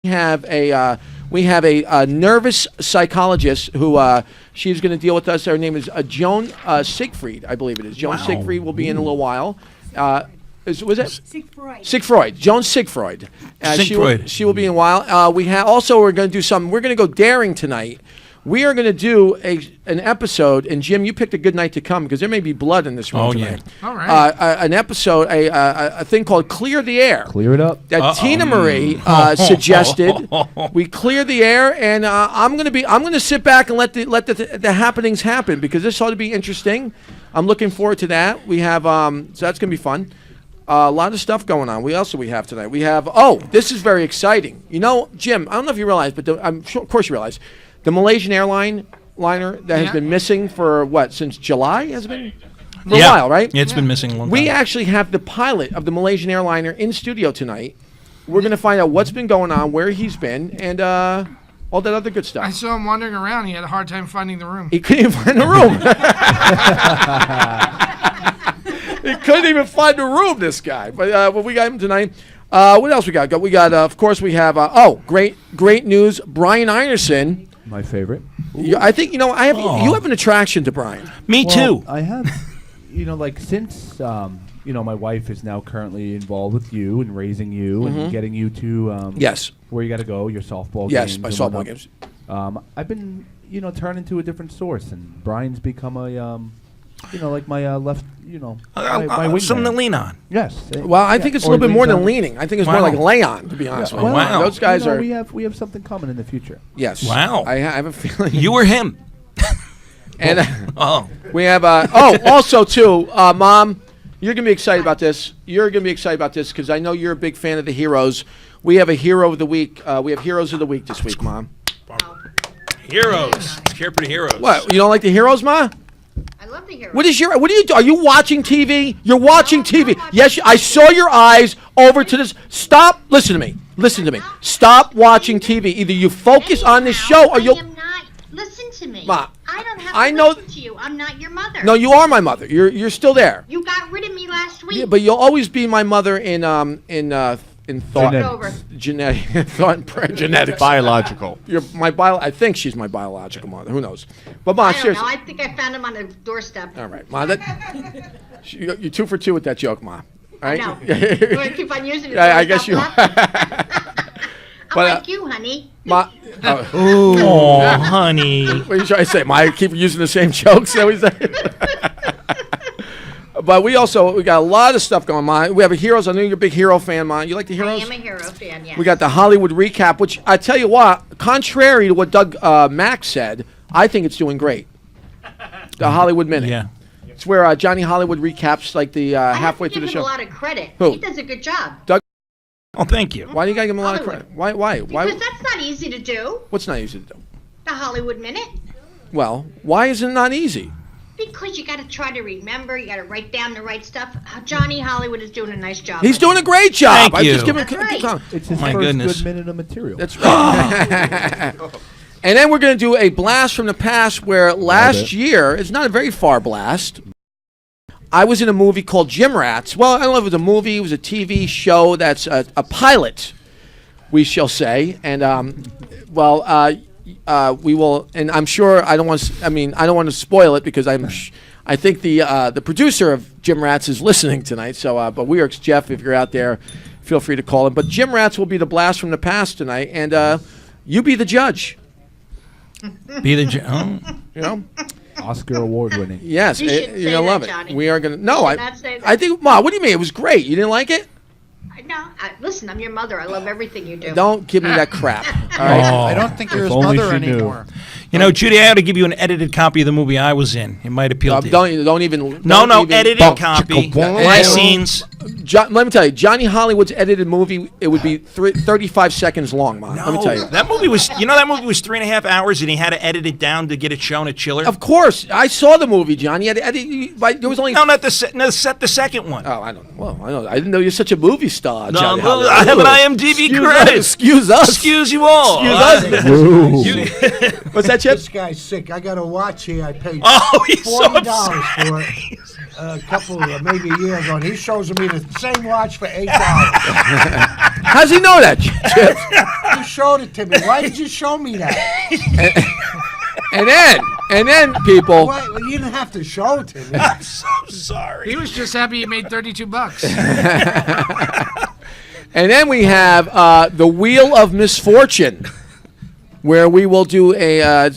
We have a nervous psychologist who she's going to deal with us. Her name is Joan Siegfried, I believe it is. Joan Siegfried will be in a little while. Was it? Siegfried. Joan Siegfried. She will be in a while. We're going to do something. We're going to go daring tonight. We are going to do an episode, and Jim, you picked a good night to come because there may be blood in this room tonight. Yeah. All right. An episode, a thing called Clear the Air. Clear it up. That Tina Marie suggested we clear the air, and I'm going to sit back and let the happenings happen because this ought to be interesting. I'm looking forward to that. We have so that's going to be fun. A lot of stuff going on. What else do we have tonight? We have this is very exciting. You know, Jim, I don't know if you realize, but I'm sure, of course you realize. The Malaysian liner that has been missing for since July has it been? For a while, right? Yeah, it's been missing a long time. We actually have the pilot of the Malaysian airliner in studio tonight. We're going to find out what's been going on, where he's been, and all that other good stuff. I saw him wandering around. He had a hard time finding the room. He couldn't even find the room. He couldn't even find the room, this guy. But we got him tonight. What else we got? We got, of course, we have, great news. Brian Einerson. My favorite. I think, you have an attraction to Brian. Me too. I have, since, my wife is now currently involved with you and raising you and getting you to yes, where you got to go, your softball games. Yes, my softball games. I've been, turned into a different source, and Brian's become a, my left, my wing something to lean on. Yes. Well, I think it's a little bit more than leaning. I think it's more like lay on, to be honest with you. Wow. Those guys are. We have something coming in the future. Yes. Wow. I have a feeling. You or him. And we have also too, Mom, you're gonna be excited about this. You're gonna be excited about this because I know you're a big fan of the heroes. We have a hero of the week. We have heroes of the week this week, Mom. Heroes. Cheer for the heroes. What? You don't like the heroes, Ma? I love the heroes. What do you do? Are you watching TV? You're watching TV. Yes, I saw your eyes over to this. Stop. Listen to me. Stop watching TV. Either you focus on this show or you'll. I am not. Listen to me. Ma, I don't have to listen to you. I'm not your mother. No, you are my mother. You're still there. You got rid of me last week. Yeah, but you'll always be my mother in thought. Genetics. Biological. I think she's my biological mother. Who knows? But Ma, I don't seriously. know. I think I found him on the doorstep. All right, Ma. You're 2 for 2 with that joke, Ma. All right. No. You're gonna keep on using it. I guess you. I'm like you, honey. Ma. Oh, honey. What are you trying to say? Ma, I keep using the same jokes. That we say. But we got a lot of stuff going on. We have a Heroes. I know you're a big hero fan, Ma. You like the Heroes? I am a hero fan, yes. We got the Hollywood recap, which I tell you what, contrary to what Doug Mack said, I think it's doing great. The Hollywood Minute. Yeah. It's where Johnny Hollywood recaps like the halfway through the show. I have to give him a lot of credit. Who? He does a good job. Doug. Oh, thank you. Why do you got to give him a lot of credit? Why? Because that's not easy to do. What's not easy to do? The Hollywood Minute. Well, why is it not easy? Because you got to try to remember, you got to write down the right stuff. Johnny Hollywood is doing a nice job. He's doing a great job. Thank you. Just giving That's right. It's his My first goodness. good minute of material. That's right. And then we're going to do a blast from the past where last year, it's not a very far blast, I was in a movie called Gym Rats. Well, I don't know if it was a movie, it was a TV show that's a pilot, we shall say. And, we will, and I'm sure I don't want to spoil it because I think the producer of Gym Rats is listening tonight. So, but we are Jeff. If you're out there, feel free to call him. But Gym Rats will be the blast from the past tonight, and you be the judge. Be the judge. Oh. You know, Oscar award winning. yes, You should you're say gonna that, love it. Johnny. We are gonna. No, You should not say that. I think, Ma. What do you mean? It was great. You didn't like it? Listen, I'm your mother. I love everything you do. Don't give me that crap. All right. I don't think you're his only mother she knew. anymore. You know, Judy, I ought to give you an edited copy of the movie I was in. It might appeal to you. Don't even. No, don't even- edited copy. My scenes. Let me tell you, Johnny Hollywood's edited movie, it would be 35 seconds long, Man. Let me tell you. That movie was 3.5 hours, and he had to edit it down to get it shown at Chiller. Of course, I saw the movie, Johnny. There was only. No, not the second one. Oh, I don't. Well, I know. I didn't know you're such a movie star, No, Johnny well, Hollywood. I have an IMDb credit. Excuse us. Excuse you all. Excuse us. What's that, Chip? This guy's sick. I got a watch here. I paid Oh, he's so $40 upset. for it. a couple, maybe a year ago, and he shows me the same watch for $8. How's he know that, Chip? You showed it to me. Why did you show me that? And then, people. Well, you didn't have to show it to me. I'm so sorry. He was just happy he made $32. And then we have the Wheel of Misfortune, where we will do a,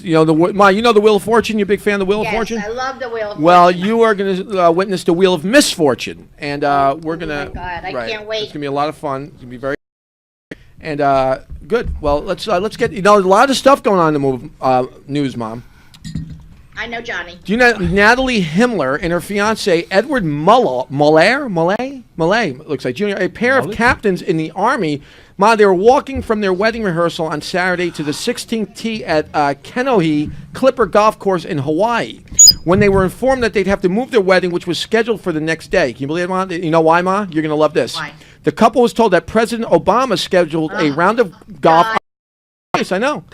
Ma, you know the Wheel of Fortune? You a big fan of the Wheel of Fortune? Yes, I love the Wheel of Well, Fortune. you are going to witness the Wheel of Misfortune, and we're going to. Oh my God, I right, can't wait. It's going to be a lot of fun. It's going to be very. And good. Well, let's get. A lot of stuff going on in the news, Mom. I know Johnny. Do you know Natalie Himmler and her fiance Edward Muller, looks like Jr., a pair of captains in the Army. Ma, they were walking from their wedding rehearsal on Saturday to the 16th tee at Kenohi Clipper Golf Course in Hawaii when they were informed that they'd have to move their wedding, which was scheduled for the next day. Can you believe it, Ma? You know why, Ma? You're going to love this. Why? The couple was told that President Obama scheduled a round of golf. Yes, I know.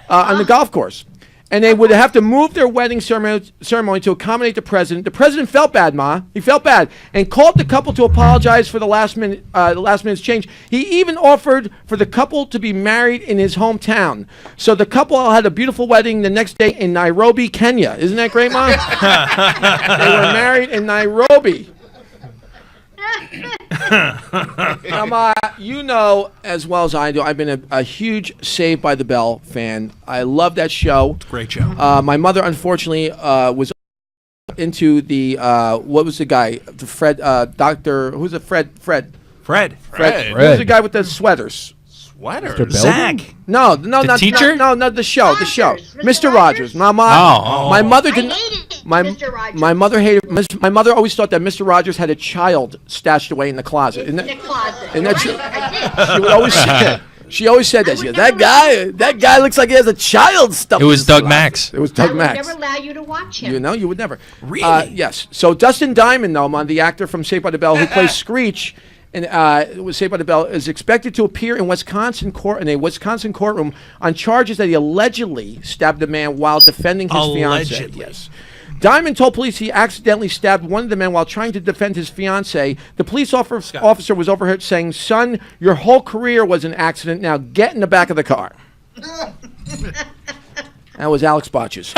On the golf course. And they would have to move their wedding ceremony to accommodate the president. The president felt bad, Ma. He felt bad and called the couple to apologize for the last minute's change. He even offered for the couple to be married in his hometown. So the couple had a beautiful wedding the next day in Nairobi, Kenya. Isn't that great, Ma? They were married in Nairobi. Now, you know as well as I do, I've been a huge Saved by the Bell fan. I love that show. Great show. My mother, unfortunately, was into the what was the guy? The Fred, Doctor. Who's it? Fred. Fred. Who's the guy with the sweaters? Mr. Zach. No, not teacher? No, the show. The show. Rogers. Mr. Mr. Rogers. My mother I didn't. hated My, Mr. Rogers. my mother hated. My mother always thought that Mr. Rogers had a child stashed away in the closet. in the closet. and You're that's- right, I did. She would always say. She always said that. She would goes, never that guy looks like he has a child stuffed. It was in his Doug closet." Max. It was I Doug would Max. never allow you to watch him. You know, you would never. Really? Yes. So Dustin Diamond, though, the actor from Saved by the Bell, who plays Screech, and was Saved by the Bell, is expected to appear in a Wisconsin courtroom on charges that he allegedly stabbed a man while defending his fiancee. Allegedly. Yes. Diamond told police he accidentally stabbed one of the men while trying to defend his fiancee. The police officer was overheard saying, "Son, your whole career was an accident. Now get in the back of the car." That was Alex Botches.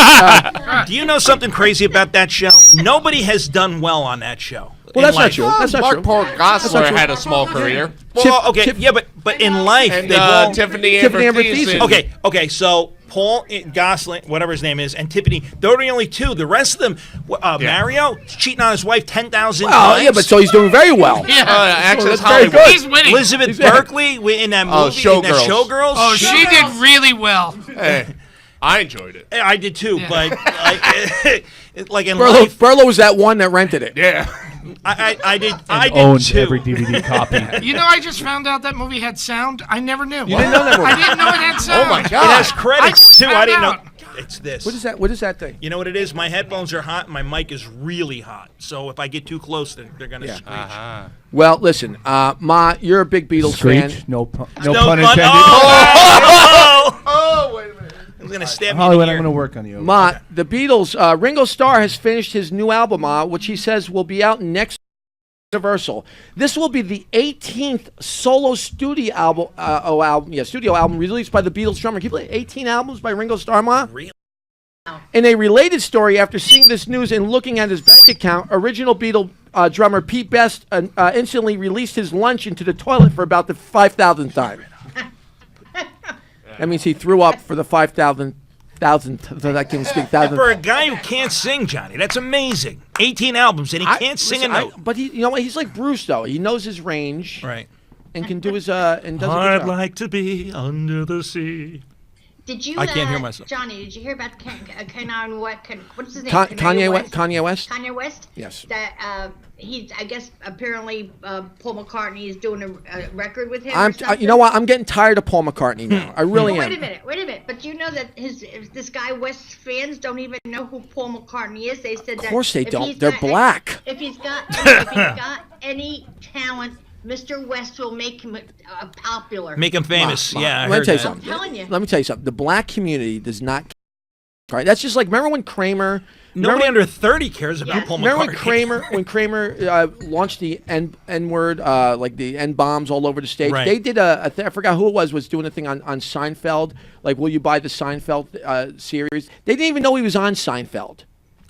Do you know something crazy about that show? Nobody has done well on that show. Well, that's not true. That's not true. Mark Gosselaar had a small career. Well, okay, yeah, but in life, And they've all... Tiffany Tiffany Amber Amber Thiessen. Thiessen. Okay, so Paul Gosling, whatever his name is, and Tiffany, they're the only two. The rest of them, Mario, cheating on his wife 10,000 times. Yeah, but so he's doing very well. Access that's very Hollywood. good. He's winning. Elizabeth Berkley in that movie, in that Showgirls. Showgirls. Oh, she did really well. Hey, I enjoyed it. I did too, Yeah. but like in Burlow, life, Burlow was that one that rented it. Yeah. I did Owns too. every DVD copy. You know, I just found out that movie had sound. I never knew. You didn't know that movie? I didn't know it had sound. Oh my It God. has credits too. I found didn't know. out. It's this. What is that? What is that thing? You know what it is? My headphones are hot. And my mic is really hot. So if I get too close, they're gonna screech. Well, listen, Ma, you're a big Beatles fan. Screech, no pun No intended. Oh, wait a minute. I'm gonna stab me Hollywood, in the I'm ear. going to work on you. Ma, the Beatles, Ringo Starr has finished his new album, Ma, which he says will be out next Universal. This will be the 18th solo studio album released by the Beatles drummer. Can you believe 18 albums by Ringo Starr, Ma? Really? In a related story, after seeing this news and looking at his bank account, original Beatle drummer Pete Best instantly released his lunch into the toilet for about the 5,000th time. That means he threw up for the 5,000th. I can speak thousand. For a guy who can't sing, Johnny, that's amazing. 18 albums and he can't sing a note. But you know what? He's like Bruce, though. He knows his range Right. and can do his and does a I'd good job. like to be under the sea. Did you? I can't hear myself. Johnny, did you hear about what's his name? Kanye West. Kanye West. Kanye West. Yes. That he's, I guess, apparently Paul McCartney is doing a record with him. or I'm. something. You know what? I'm getting tired of Paul McCartney now. I really Well, am. wait a minute. But you know that this guy West fans don't even know who Paul McCartney is. They said Of that course they if don't. he's They're got- black. If he's got any talent, Mr. West will make him popular. Make him famous. Ma, Yeah, I let me heard tell you that. something. I'm telling you. Let me tell you something. The black community does not. Right. That's just like remember when Kramer Nobody under 30 cares about Paul Remember McCartney. when Kramer launched the N word, like the N bombs all over the stage? Right. They did I forgot who it was doing a thing on Seinfeld. Like, will you buy the Seinfeld series? They didn't even know he was on Seinfeld.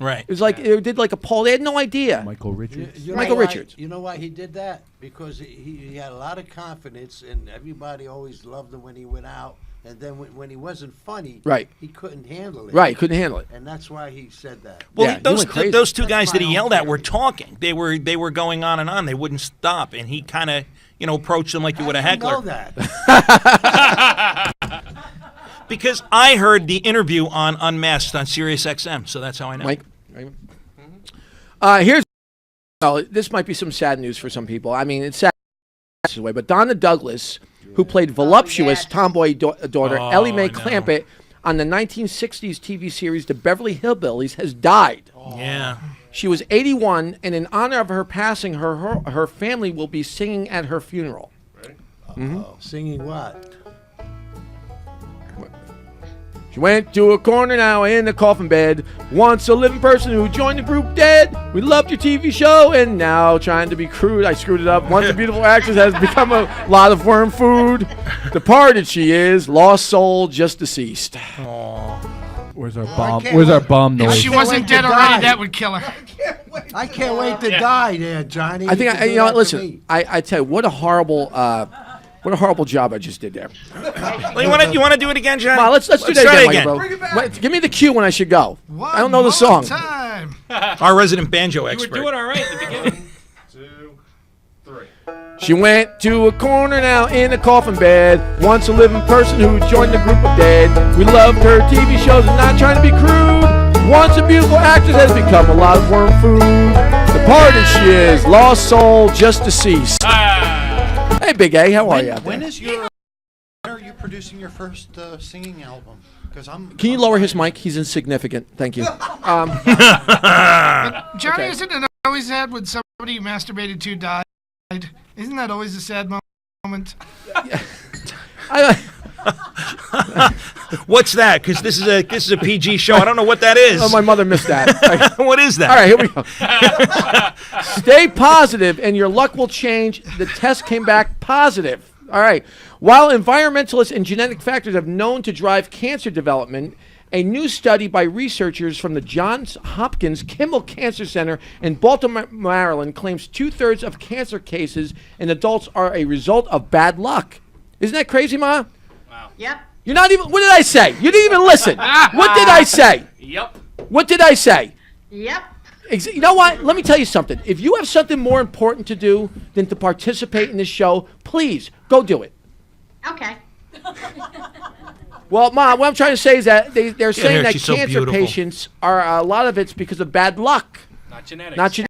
Right. It was like it did like a poll. They had no idea. Michael Richards. You know Michael why- Richards. You know why he did that? Because he had a lot of confidence, and everybody always loved him when he went out. And then when he wasn't funny, Right. he couldn't handle it. Right, couldn't handle it. And that's why he said that. Well, Yeah, he those went crazy. those two guys That's that he my own yelled at were theory. talking. They were going on and on. They wouldn't stop, and he kind of approached them like you would a How do you heckler. know that? Because I heard the interview on Unmasked on Sirius XM, so that's how I know. Mike. Here's. Well, this might be some sad news for some people. I mean, it's sad this way, but Donna Douglas, who played voluptuous yes. tomboy daughter Oh, Ellie Mae I know. Clampett on the 1960s TV series The Beverly Hillbillies, has died. Yeah. She was 81, and in honor of her passing, her family will be singing at her funeral. Singing what? She went to a corner now in the coffin bed. Once a living person who joined the group dead. We loved your TV show, and now trying to be crude, I screwed it up. Once a beautiful actress has become a lot of worm food. Departed she is, lost soul, just deceased. Where's our bomb? can't Where's our wait. bomb If noise? she can't wasn't wait to dead already, die. that would kill her. I can't wait to die there, Johnny. I think can do you know that what? to Listen, me. I tell you what a horrible job I just did there. Well, you want to do it again, John? Come on, let's do that try again, it Michael, bro. Wait, give me the cue when I should go. One I don't know the more song. Time. Our resident banjo expert. all right at the beginning. 2, 3. She went to a corner now in a coffin bed. Once a living person who joined the group of dead. We loved her TV shows and not trying to be crude. Once a beautiful actress has become a lot of worm food. Departed she is, lost soul, just deceased. Hey, Big A, how are you? out When there? is your? When are you producing your first singing album? Because Can you lower his mic? He's insignificant. Thank you. Johnny, Okay. isn't it always sad when somebody you masturbated to died? Isn't that always a sad moment? What's that? Because this is a PG show. I don't know what that is. Oh, my mother missed that. What is that? All right, here we go. Stay positive and your luck will change. The test came back positive. All right. While environmentalists and genetic factors have known to drive cancer development, a new study by researchers from the Johns Hopkins Kimmel Cancer Center in Baltimore, Maryland, claims 2/3 of cancer cases in adults are a result of bad luck. Isn't that crazy, Ma? Yep. You're not even. What did I say? You didn't even listen. What did I say? Yep. What did I say? Yep. You know what? Let me tell you something. If you have something more important to do than to participate in this show, please go do it. Okay. Well, Ma, what I'm trying to say is that they're saying here, that she's so cancer beautiful. patients are a lot of it's because of bad luck. Not genetics. Not genetic.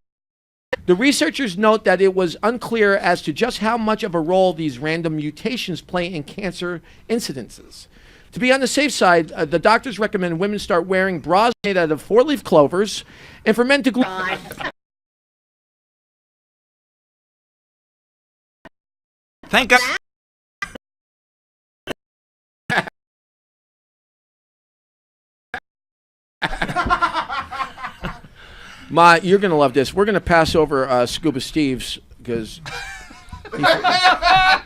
The researchers note that it was unclear as to just how much of a role these random mutations play in cancer incidences. To be on the safe side, the doctors recommend women start wearing bras made out of 4-leaf clovers, and for men to glue. God. Thank God. Ma, you're going to love this. We're going to pass over Scuba Steve's because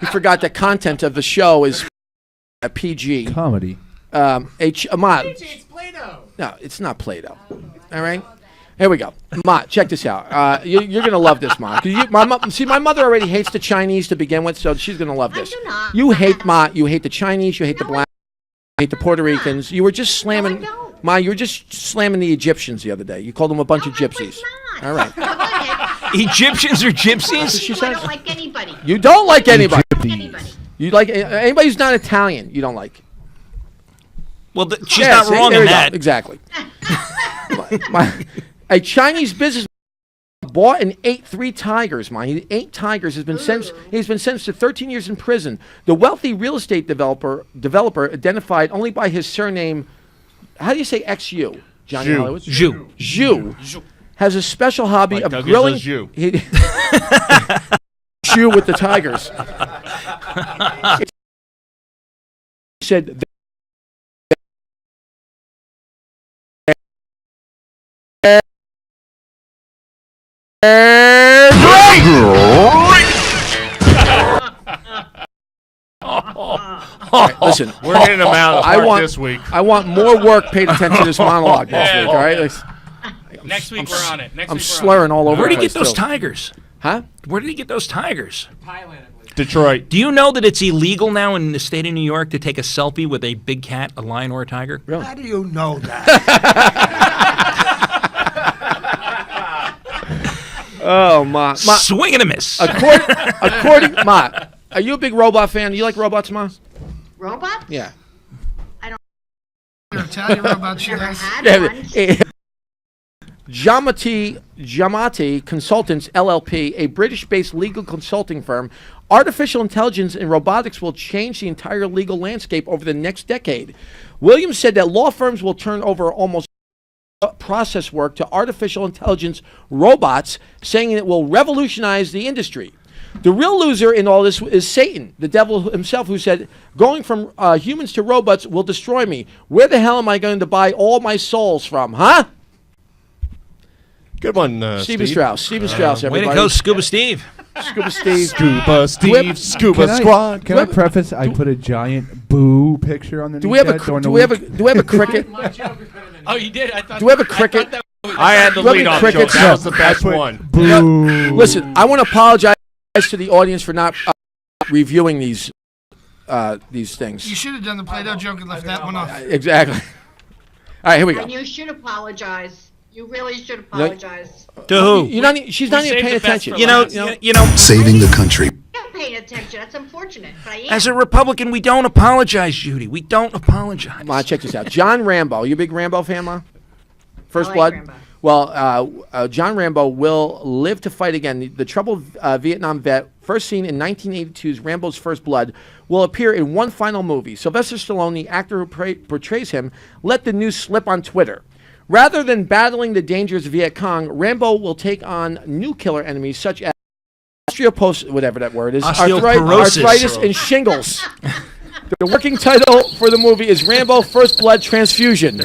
he forgot the content of the show is a PG. Comedy. Ma, it's Play-Doh. No, it's not Play-Doh. All right? Here we go. Ma, check this out. You're going to love this, Ma. 'Cause my mother already hates the Chinese to begin with, so she's going to love I this. do not. You hate, Ma, you hate the Chinese, you hate the black, you hate the Puerto Ricans. You were just slamming, don't. Ma, you were just slamming the Egyptians the other day. You called them a bunch of No, I gypsies. was not. All right. Go ahead. Egyptians or gypsies? She I says don't like anybody. you don't like anybody. Anybody. You like anybody who's not Italian. You don't like. Well, she's Yeah, not see, wrong there in you go. that. Exactly. A Chinese business bought and ate 3 tigers. He ate tigers. He's been sentenced to 13 years in prison. The wealthy real estate developer identified only by his surname. How do you say XU? Johnny Zhu. Hollywood. Zhu. Zhu has a special hobby Like of Doug is grilling. a Zhu. Zhu with the tigers. He said. Listen, We're hitting them out of the park this week. I want more work paid attention to this monologue this week, all right? Next week we're on it. I'm slurring all over. Where did the he get place, those too. tigers? Huh? Where did he get those tigers? Detroit. Do you know that it's illegal now in the state of New York to take a selfie with a big cat, a lion, or a tiger? Really? How do you know that? Oh, Ma. Swing and a miss. According, Ma, are you a big robot fan? You like robots, Ma? Robots? Yeah. Italian robots, you Never guys. had one. Jamati Consultants LLP, a British-based legal consulting firm, artificial intelligence and robotics will change the entire legal landscape over the next decade. Williams said that law firms will turn over almost process work to artificial intelligence robots, saying it will revolutionize the industry. The real loser in all this is Satan, the devil himself, who said, going from humans to robots will destroy me. Where the hell am I going to buy all my souls from, huh? Good one, Steven Steve. Strauss. Steven Strauss, Way everybody. to go, Scuba Steve. Scuba Steve. Scuba Steve, Scuba Squad. Can I preface? I put a giant boo picture on the. Do we have a cricket? Oh, you did? I thought. Do we have a cricket? I had the Let me lead off cricket joke. That was some. the best one. Boo. Listen, I want to apologize to the audience for not reviewing these things. You should have done the Play-Doh joke and left that one off. Exactly. All right, here we go. And you should apologize. You really should apologize. To who? You're not. She's not even saved paying the best attention. for You know, last. you know. Saving the country. I'm not paying attention. That's unfortunate, but I am. As a Republican, we don't apologize, Judy. We don't apologize. Ma, check this out. John Rambo. You a big Rambo fan, Ma? First I like Blood. Rambo. Well, John Rambo will live to fight again. The troubled Vietnam vet, first seen in 1982's Rambo's First Blood, will appear in one final movie. Sylvester Stallone, the actor who portrays him, let the news slip on Twitter. Rather than battling the dangers of Viet Cong, Rambo will take on new killer enemies such as whatever that word is, Osteoporosis. arthritis and shingles. The working title for the movie is Rambo First Blood Transfusion.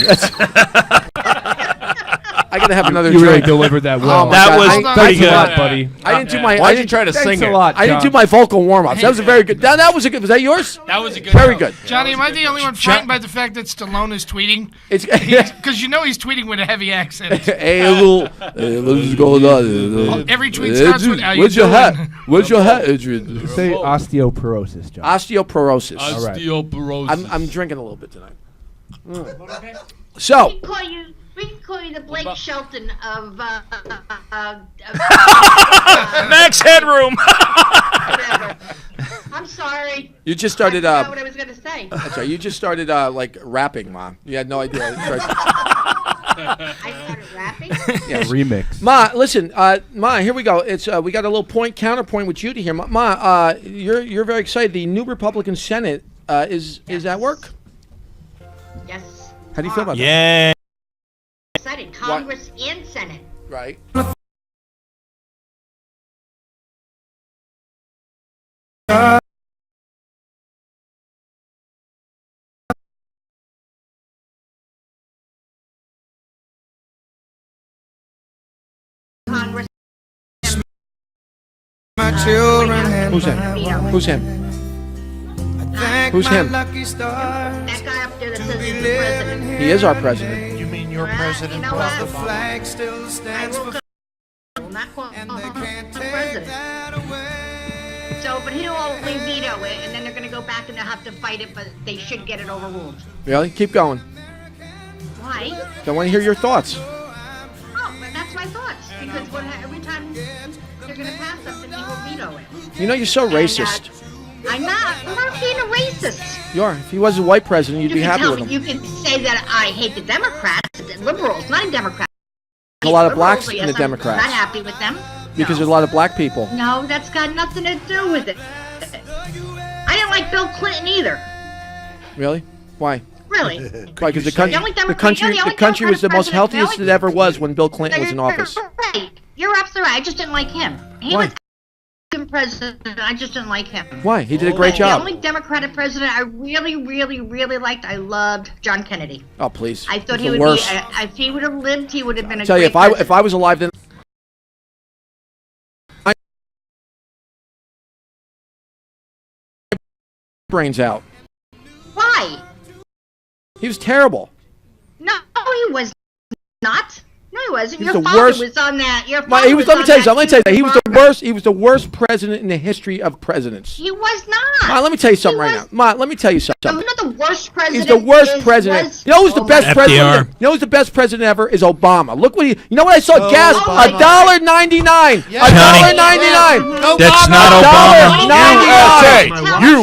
I gotta have another You really drink. delivered that well. Oh my That God. was I- pretty Thanks a good. lot, buddy. I didn't do my. Why'd you try to sing Thanks it? a lot, I didn't John. do my vocal warm-ups. That was a very good. That was a good. Was that yours? That was a good. Very joke. good. Johnny, am I the only one frightened by the fact that Stallone is tweeting? It's Because you know he's tweeting with a heavy accent. hey, little. What's going on? Every tweet starts with, "How you Where's your hat? doing?" Where's your hat, Adrian? Say osteoporosis, John. Osteoporosis. All right. Osteoporosis. I'm drinking a little bit tonight. So. We can call you the Blake Shelton of Max Headroom. whatever. I'm sorry. You just started. I forgot what I was gonna say. That's right. You just started like rapping, Mom. You had no idea. I started rapping. Yes. Remix. Ma, listen, Ma, here we go. It's we got a little counterpoint with Judy here. Ma, you're very excited. The new Republican Senate is at work. Yes. How do you feel about Yeah. Excited. Congress and Senate. that? Right. Congress. Who's him? Who's him? Who's him? That guy up there that says he's the president. He is our president. You mean your Well, president you know Barack what? Obama? I will not call him the president. So, but he'll only veto it, and then they're going to go back and they'll have to fight it, but they should get it overruled. Really? Keep going. Why? I want to hear your thoughts. Oh, but that's my thoughts. Because every time they're going to pass something, he will veto it. You know you're so racist. I'm not being a racist. You are. If he was a white president, you'd be happy with him. You can say that I hate the Democrats, the liberals, not Democrats. A lot of Liberals, blacks in yes, the Democrats. I'm not happy with them. Because No. there's a lot of black people. No, that's got nothing to do with it. I didn't like Bill Clinton either. Really? Why? Really. Why? Because the The only country, Democrat- the only the country was the Democratic most president- healthiest it ever was when Bill Clinton was in office. Right. You're absolutely right. I just didn't like him. He Why? was president. I just didn't like him. Why? He did a great The job. only Democratic president I really, really, really liked, I loved John Kennedy. Oh, please. I thought He's he the would worst. be. If he would have lived, he would have been a Tell you, great if I president. was alive then, brains out. Why? He was terrible. No, he was not. No, he wasn't. He was Your the father worst- was on that. Your Ma, father he was. was Let me on tell you that something. Let me tell you something. He was the program. worst. He was the worst president in the history of presidents. He was not. Ma, let me tell you something He right was- now. Ma, let me tell you No, something. you know the worst president. He's the worst is- president. was- You know who's the best FDR. president? You know who's the best president ever? Is Obama. Look what he. You know what I saw? Gas Obama. $1.99. Yeah. $1.99. Go That's Obama. not Obama.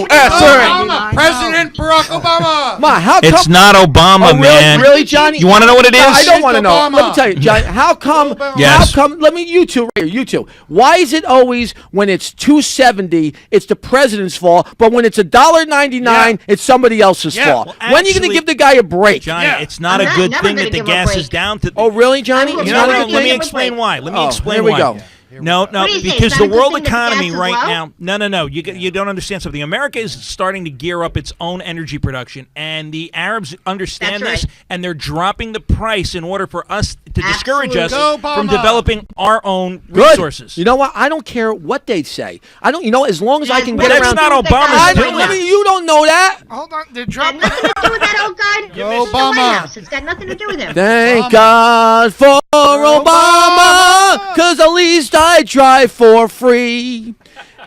Obama. President Barack Obama. Ma, how come? It's not Obama, Oh, really, man. really, Johnny? You want to know what it is? No, I don't want to know. Obama. Let me tell you, Johnny. How come? Yes. How come? Let me. You two, right here. You two. Why is it always when it's $2.70, it's the president's fault, but when it's $1.99, it's somebody else's fault? Well, When are you going to actually- give the guy a break? Johnny, Yeah. it's not I'm a not- good never thing gonna that the give him a gas break. is down to. Oh, really, Johnny? I'm It's You not know, not a gonna good let me thing? explain why. Let me Oh, explain here we why. go. No, What do you say? because It's the not a good world thing that the economy gas is right low? now. No. You don't understand something. America is starting to gear up its own energy production, and the Arabs understand That's this, right. and they're dropping the price in order for us to discourage us Go, from Obama. developing our own Good. resources. You know what? I don't care what they say. I don't. You know, as long as I can Well, get that's around. not Obama's I doing don't, let that. me, you don't know that. Hold on, they're Got dropping. nothing to do with that old guy. Go in the White Obama. House. It's got nothing to do with him. Thank God for Obama, because at least I drive for free.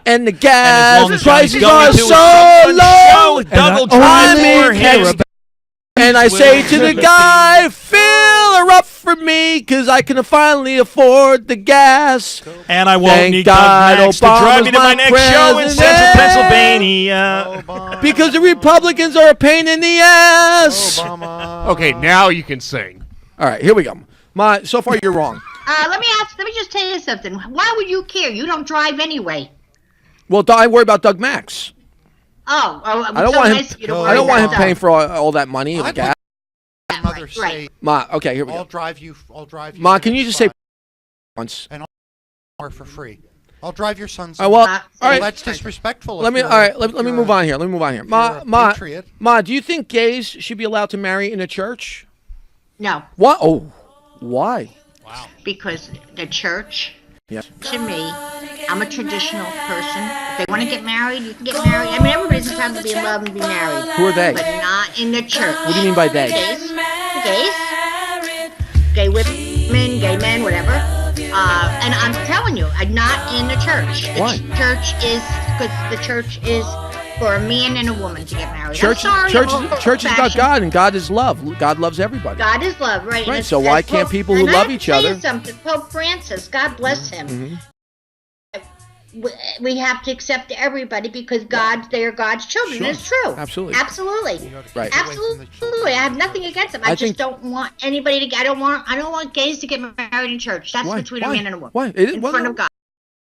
And the And as gas long as prices Johnny's going are to so someone's show, low. Doug will And I drive only for care him. about- And I say to the guy, fill her up for me, because I can finally afford the gas. And I won't Thank need God Doug Max to drive me to Obama's my my next show in president. Central Pennsylvania. Because the Republicans are a pain in the ass. Okay, now you can sing. All right, here we go. So far you're wrong. Let me just tell you something. Why would you care? You don't drive anyway. Well, I worry about Doug Max. I don't want him. I don't want him paying for all that money and I'd gas. My mother say, Okay, here we I'll go. drive you. I'll drive you. Ma, to can the you just next say spot once? or for free? I'll drive your son's. Well, all Well, right. that's disrespectful. Let me. All right. Let me move on here. Let me move on here. you're a patriot. Ma, do you think gays should be allowed to marry in a church? No, What? Oh, why? because the church, Yes. to me, I'm a traditional person. If they want to get married, you can get married. I mean, everybody's entitled to be in love and be married. Who are they? But not in the church. What do you mean by they? Gays. Gay women, gay men, whatever. And I'm telling you, I'm not in the church. The Why? church is, because the church is for a man and a woman to get married. Church I'm sorry, is I'm about old-fashioned. God, and God is love. God loves everybody. God is love, right? And Right, it's- so why it's can't Pope- people who and I love have each to tell you other- something. Pope Francis, God bless him. Mm-hmm. We have to accept everybody because they are God's children. Sure. It's true. Absolutely. Absolutely. Right. Absolutely. I have nothing against them. I think- just don't want anybody to. I don't want gays to get married in church. That's Why? between Why? a man and a woman. Why? In front of God.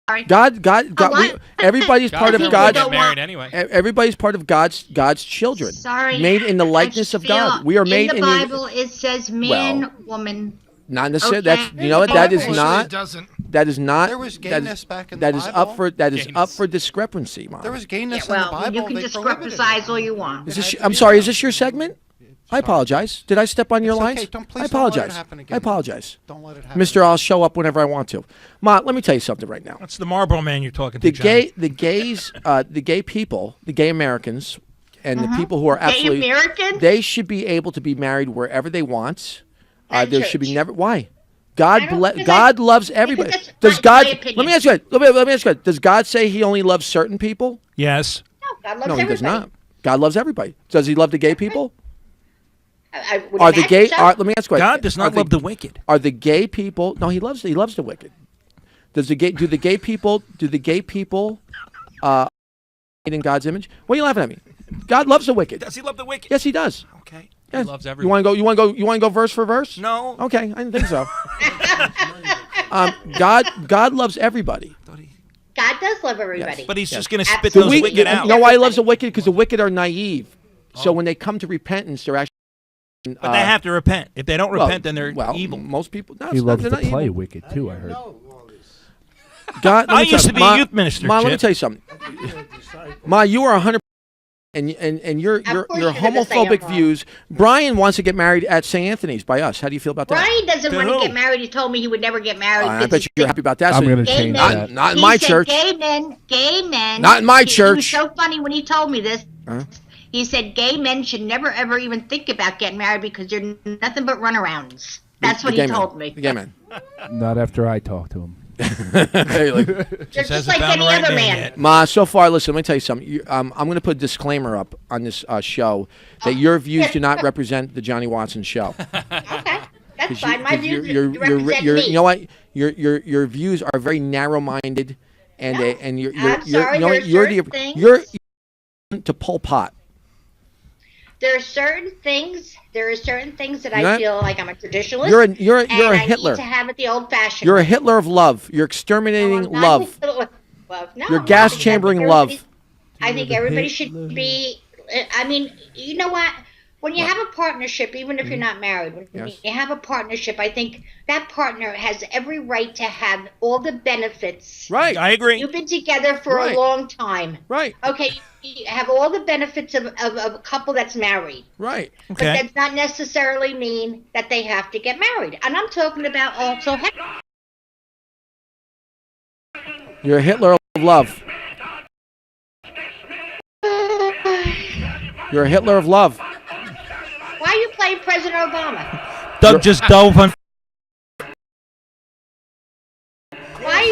Sorry. God. what? Everybody's part of people God's. don't get married anyway. Everybody's part of God's children. Sorry. Made in the I likeness just of God. feel We are made in the Bible. It says man, woman. Not necessarily. Okay. That's you know what that is Actually, not. it doesn't. That is not. There was that is- gayness back in that the is Bible. up for that is Gayness. up for discrepancy, Mom. There was Yeah, gayness in the well, Bible. you can They prohibited discrepicize it. all you want. Is this? I'm sorry. Is this your segment? I apologize. Did I step on your It's okay. lines? Don't- please I don't let it apologize. happen I again. apologize. Don't let it happen. Mister, I'll show up whenever I want to. Ma, let me tell you something right now. That's the Marlboro Man you're talking to, The Johnny. the gay people, the gay Americans, and the people who are Uh-huh. Gay absolutely, Americans? they should be able to be married wherever they want. And There should be church. never. Why? I don't- because God loves everybody. that's Does my God? opinion. Let me ask you. Let me ask you. Does God say He only loves certain people? Yes. No, God loves No, He everybody. does not. God loves everybody. Does He love the gay people? I would Are the imagine gay? so. Let me ask you. God does not love the wicked. Are the gay people? No, He loves the wicked. Does the gay? Do the gay people? Made in God's image? What are you laughing at me? God loves the wicked. Does he love the wicked? Yes, He does. Okay. Yeah. loves You everyone. want to go? You want to go verse for verse? No. Okay, I didn't think so. God loves everybody. God does love everybody. But he's just going to spit Absolutely. those wicked out. You know why He loves the wicked? Because the wicked are naive. So when they come to repentance, they're actually. But they have to repent. If they don't repent, then they're well, evil. Most people. No, He loves they're to not play evil. wicked too. I heard. God, let I me tell used you- to be a youth minister, Ma, let me Chip. tell you something. Ma, you are 100. And your Of course your you're gonna say I'm homophobic wrong. views. Brian wants to get married at St. Anthony's by us. How do you feel about that? Brian doesn't To want who? to get married. He told me he would never get married. I because bet he you're thinks happy about that. I'm So- going to gay change men- that. Not in he my said church. Gay men. Not in my He church. was so funny when he told me this. He said gay men should never ever even think about getting married because they're nothing but runarounds. That's what he told me. The gay man. Not after I talk to him. They're just like any other man. Ma, so far, listen, let me tell you something. I'm going to put a disclaimer up on this show that your views do not represent the Johnny Watson show. Okay, that's fine. My views represent you're, me. you know what? Your views are very narrow-minded, and and you're I'm sorry, you know there are you're certain the things- you're to Pol Pot. There are certain things that You're I not- feel like I'm a traditionalist. You're a and I Hitler. need to have it the old-fashioned. You're a way. Hitler of love. You're exterminating No, I'm not love. Hitler of love. No, You're I'm not, gas because chambering I think love. I think everybody should be. I mean, you know what? When you have a partnership, even if you're not married, when Yes. you have a partnership, I think that partner has every right to have all the benefits. Right. I agree. You've been together for Right. a long time. Right. Okay, you have all the benefits of a couple that's married. Right. But Okay. that does not necessarily mean that they have to get married. And I'm talking about also You're a Hitler of love. You're a Hitler of love. Why are you playing President Obama? Doug just dove on. Why are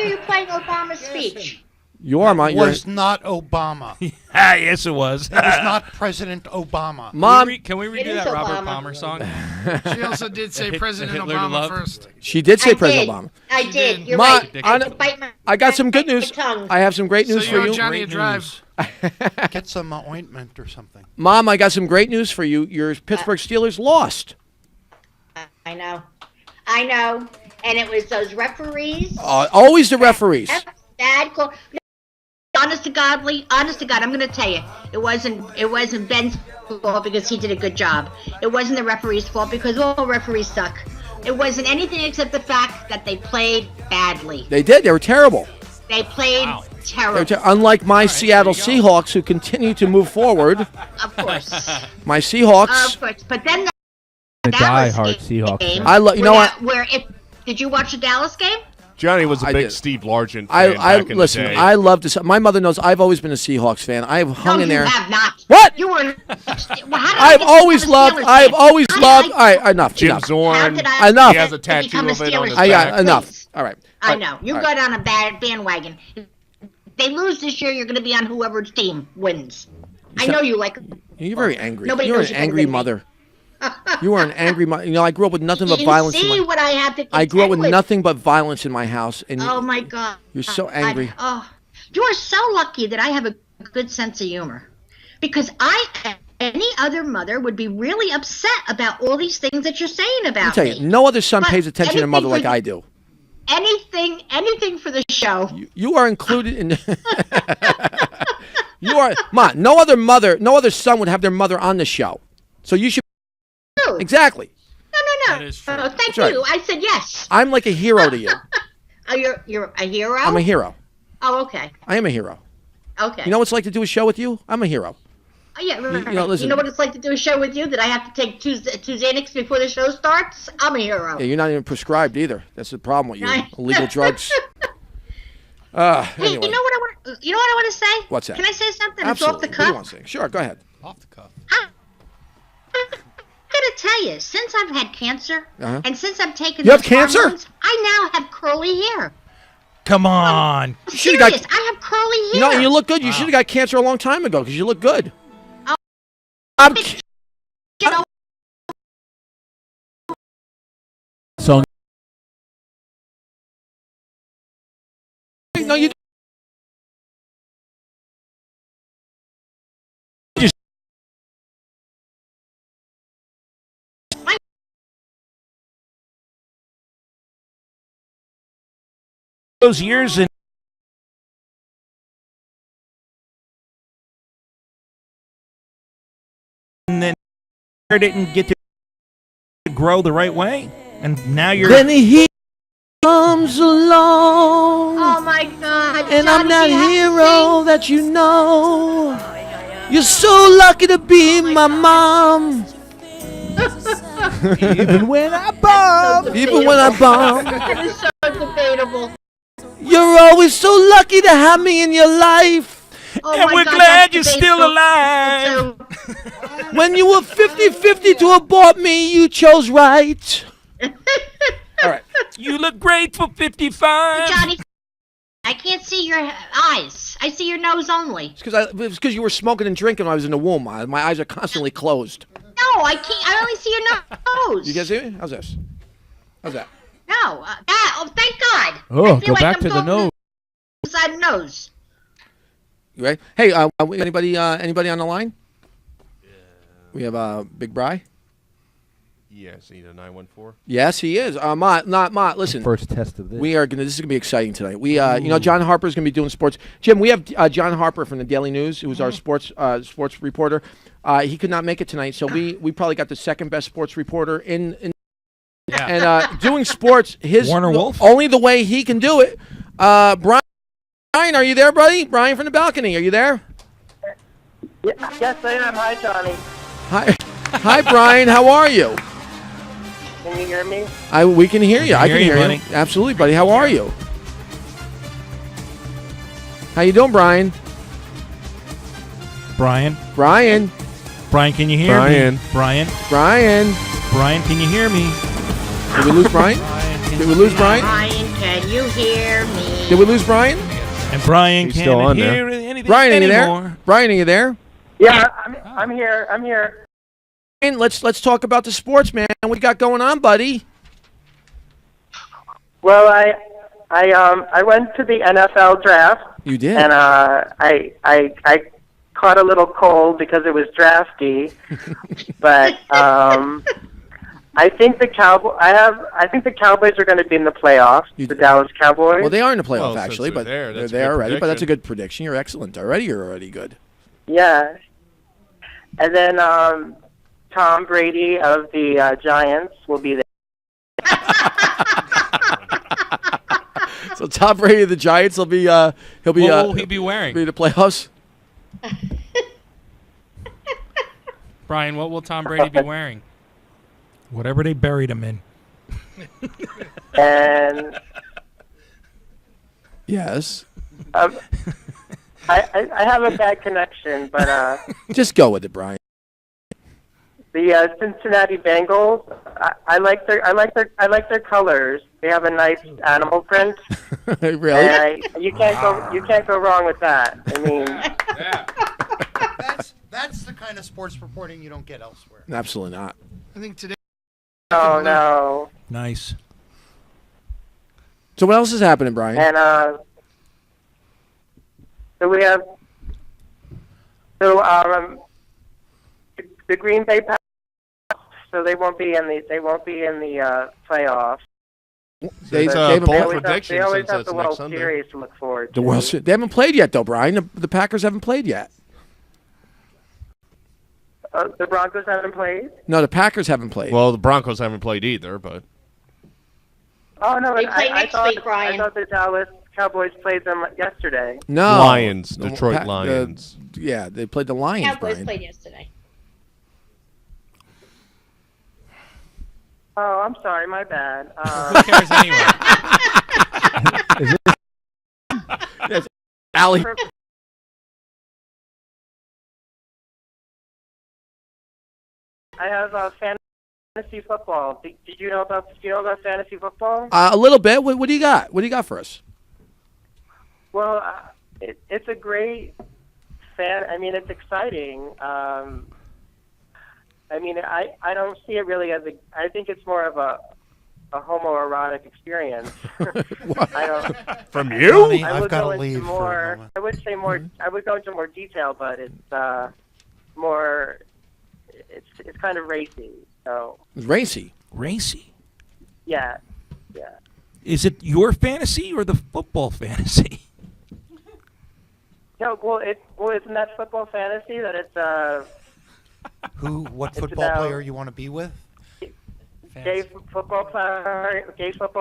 you playing Obama's speech? You are my. It You're, was not Obama. It Ah, yes, it was. was not President Obama. Mom, Can we It redo is that Robert Obama. Palmer song? She also did say Hit- President Hitler to Obama love. first. she did say I President did. Obama. I did. You're Ma, right. I- can bite my- I got some good my news. tongue. I have some great news So for you owe you. Johnny a drive. Get some ointment or something. Mom, I got some great news for you. Your Pittsburgh Steelers lost. I know. And it was those referees. Always the referees. Bad call. Honest to God, I'm going to tell you, it wasn't Ben's fault because he did a good job. It wasn't the referee's fault because all referees suck. It wasn't anything except the fact that they played badly. They did. They were terrible. They played They terrible. were unlike my Seattle Seahawks, who continue to move forward. Of course. My Seahawks. Of course. But then A Dallas die-hard game, Seahawks fan. I love. You know what? Did you watch the Dallas game? Johnny was a I big did. Steve Largent fan I back in listen. the day. I love to. My mother knows I've always been a Seahawks fan. I have hung No, in you there. have not. What? You were. I've always loved. I've always loved. All right, enough. Jim enough. Zorn. Enough. He has a tattoo become a of it on Steelers his I back. got enough. All right. I know. You All got on a bad bandwagon. If they lose this year, you're going to be on whoever's team wins. I know you like. You're very angry. Nobody You're knows an you better angry than me. mother. You are an angry mother. You know, I grew up with nothing but You violence. in see my- what I have to. I grew up with contend nothing but violence in my house, and Oh my God. you're so angry. You are so lucky that I have a good sense of humor, because any other mother would be really upset about all these things that you're saying Let me about tell me. you, no other son But pays attention to a mother like anything for- I do. Anything for the show. You are included in. You are, Ma. No other mother, no other son would have their mother on the show. So you should. No, Exactly. no. That is true. Thank That's right. you. I said yes. I'm like a hero to you. Oh, you're a hero. I'm a hero. Oh, okay. I am a hero. Okay. You know what it's like to do a show with you? I'm a hero. Oh, yeah, right. you know, listen. You know what it's like to do a show with you? That I have to take two Xanax before the show starts? I'm a hero. Yeah, you're not even prescribed either. That's the problem with you. Right. Illegal drugs. Hey, Anyway. you know what I want to say? What's that? Can I say something? Absolutely. It's What do you off the want cuff. to say? Sure, go ahead. Off the cuff. I'm gonna tell you, since I've had cancer, Uh-huh. and since I've taken You have those cancer? hormones, I now have curly hair. Come on. I'm should've got- serious. I have curly hair. You know, and you look good. You should have got cancer a long time ago because you look good. Oh. I'm You know, Song. no, you. Those years and then hair didn't get to grow the right way, and now you're. Then he comes along, oh my God. and I'm that Johnny, you have to hero that you know. You're so lucky to be my mom. Even when I bomb. Even when I bomb, sing. It is so debatable. you're always so lucky to have me in your life. Oh And my we're God, glad that's you're the still baseball- alive. When you were 50-50 to abort me, you chose right. All right. You look great for 55. Johnny, I can't see your eyes. I see your nose only. It's because you were smoking and drinking when I was in the womb. My eyes are constantly closed. No, I can't. I only see your nose. You guys see me? How's this? How's that? No. Thank God. Oh, I feel go like back I'm to the talking nose. Inside the nose. You ready? Hey, anybody on the line? We have Big Bry. Yes, either 914. Yes, he is. Mott. Listen. First test of this. This is gonna be exciting tonight. John Harper is gonna be doing sports. Jim, we have John Harper from the Daily News, who's our sports reporter. He could not make it tonight, so we probably got the second best sports reporter in and doing sports. Warner Wolf? Only the way he can do it. Brian, are you there, buddy? Brian from the balcony, are you there? Yes, I am. Hi, Johnny. Hi, Brian. How are you? Can you hear me? We can hear you. I can hear you. buddy. Absolutely, buddy. How are you? How you doing, Brian? Brian, can you hear Brian. me? Brian, can you hear me? Did we lose Brian? Did we lose Brian? Brian, can you hear me? Did we lose Brian? And Brian He's still can't on hear there. anything Brian, are you anymore. there? Brian, are you there? Yeah, I'm here. I'm here. Brian, let's talk about the sports, man. What you got going on, buddy? Well, I went to the NFL draft, You did. and I caught a little cold because it was drafty, but I think the Cowboys are going to be in the playoffs. The Dallas Cowboys. Well, they are in the playoff, Well, since actually, they're but there, they're that's a there good already. But that's a prediction. good prediction. You're excellent already. You're already good. Yeah. And then Tom Brady of the Giants will be there. So Tom Brady of the Giants will be What will he be wearing? be in the playoffs. Brian, what will Tom Brady be wearing? Whatever they buried him in. And Yes. I have a bad connection, but Just go with it, Brian. the Cincinnati Bengals, I like their colors. They have a nice animal print. Really? And you can't go wrong with that. I mean, That's the kind of sports reporting you don't get elsewhere. Absolutely not. I think today. oh no. Nice. So what else is happening, Brian? And so we have the Green Bay Packers, so they won't be in the playoffs. They It's haven't bold played- prediction They always since have that's the next World Sunday. Series to look forward to. the World Series. They haven't played yet, though, Brian. The Packers haven't played yet. The Broncos haven't played. No, the Packers haven't played. Well, the Broncos haven't played either, but Oh no! They play I next thought, week, Brian. I thought the Dallas Cowboys played them yesterday. no. Lions, The Detroit Pa- Lions. Yeah, they played the Lions, Cowboys Brian. played yesterday. Oh, I'm sorry, my bad. Who cares anyway? Allie. I have fantasy football. Do you know about fantasy football? A little bit. What do you got? What do you got for us? Well, it's a great I mean, it's exciting. I mean, I don't see it really as I think it's more of a homoerotic experience. I don't. From you? I I've would got go to into leave for a more. moment. I would say more. I would go into more detail, but it's more. It's kind of racy. So It's racy. Racy. yeah. Is it your fantasy or the football fantasy? No, isn't that football fantasy that it's What It's football about- player you want to be with? gay football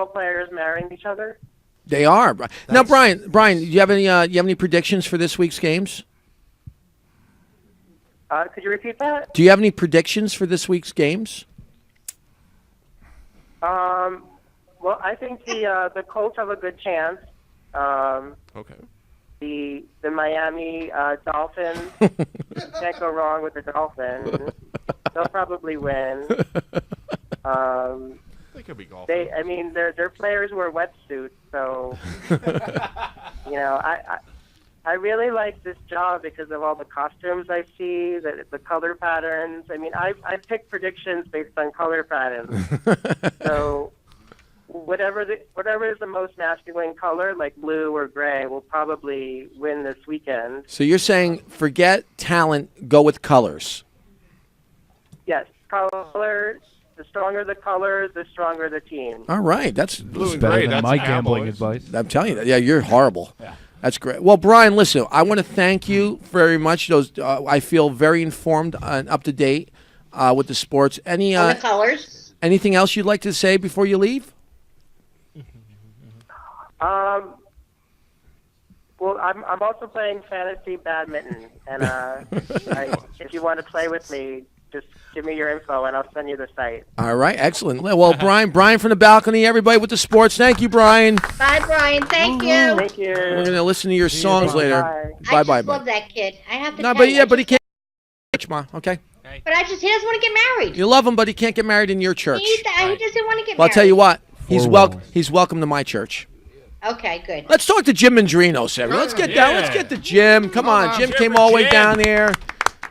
players marrying each other? They are. Now, Brian, do you have any predictions for this week's games? Could you repeat that? Do you have any predictions for this week's games? Well, I think the Colts have a good chance. Okay. the Miami Dolphins. Can't go wrong with the Dolphins. They'll probably win. They could be golfing. I mean, their players wear wetsuits, so you know, I really like this job because of all the costumes I see, the color patterns. I mean, I pick predictions based on color patterns. So whatever is the most masculine color, like blue or gray, will probably win this weekend. So you're saying forget talent, go with colors. Yes, color. The stronger the color, the stronger the team. All right, that's Blue and Better gray. than That's my Cowboys. gambling advice. I'm telling you, yeah, you're horrible. Yeah. That's great. Well, Brian, listen, I want to thank you very much. Those I feel very informed and up to date with the sports. On the colors. Anything else you'd like to say before you leave? Well, I'm also playing fantasy badminton, and if you want to play with me, just give me your info, and I'll send you the site. All right, excellent. Well, Brian from the balcony, everybody with the sports. Thank you, Brian. Bye, Brian. Thank you. Thank you. We're gonna listen to your songs later. Bye. Bye, I just love that kid. I have to. No, tell but you, yeah, I but he just- can't. Ma, okay. But he doesn't want to get married. You love him, but he can't get married in your church. He doesn't want to get Well, I'll married. tell you what. Walls. He's welcome to my church. Okay, good. Let's talk to Jim Mandrino, Sarah. Let's get down. Let's get to Jim. Come on, Jim came all the way down here.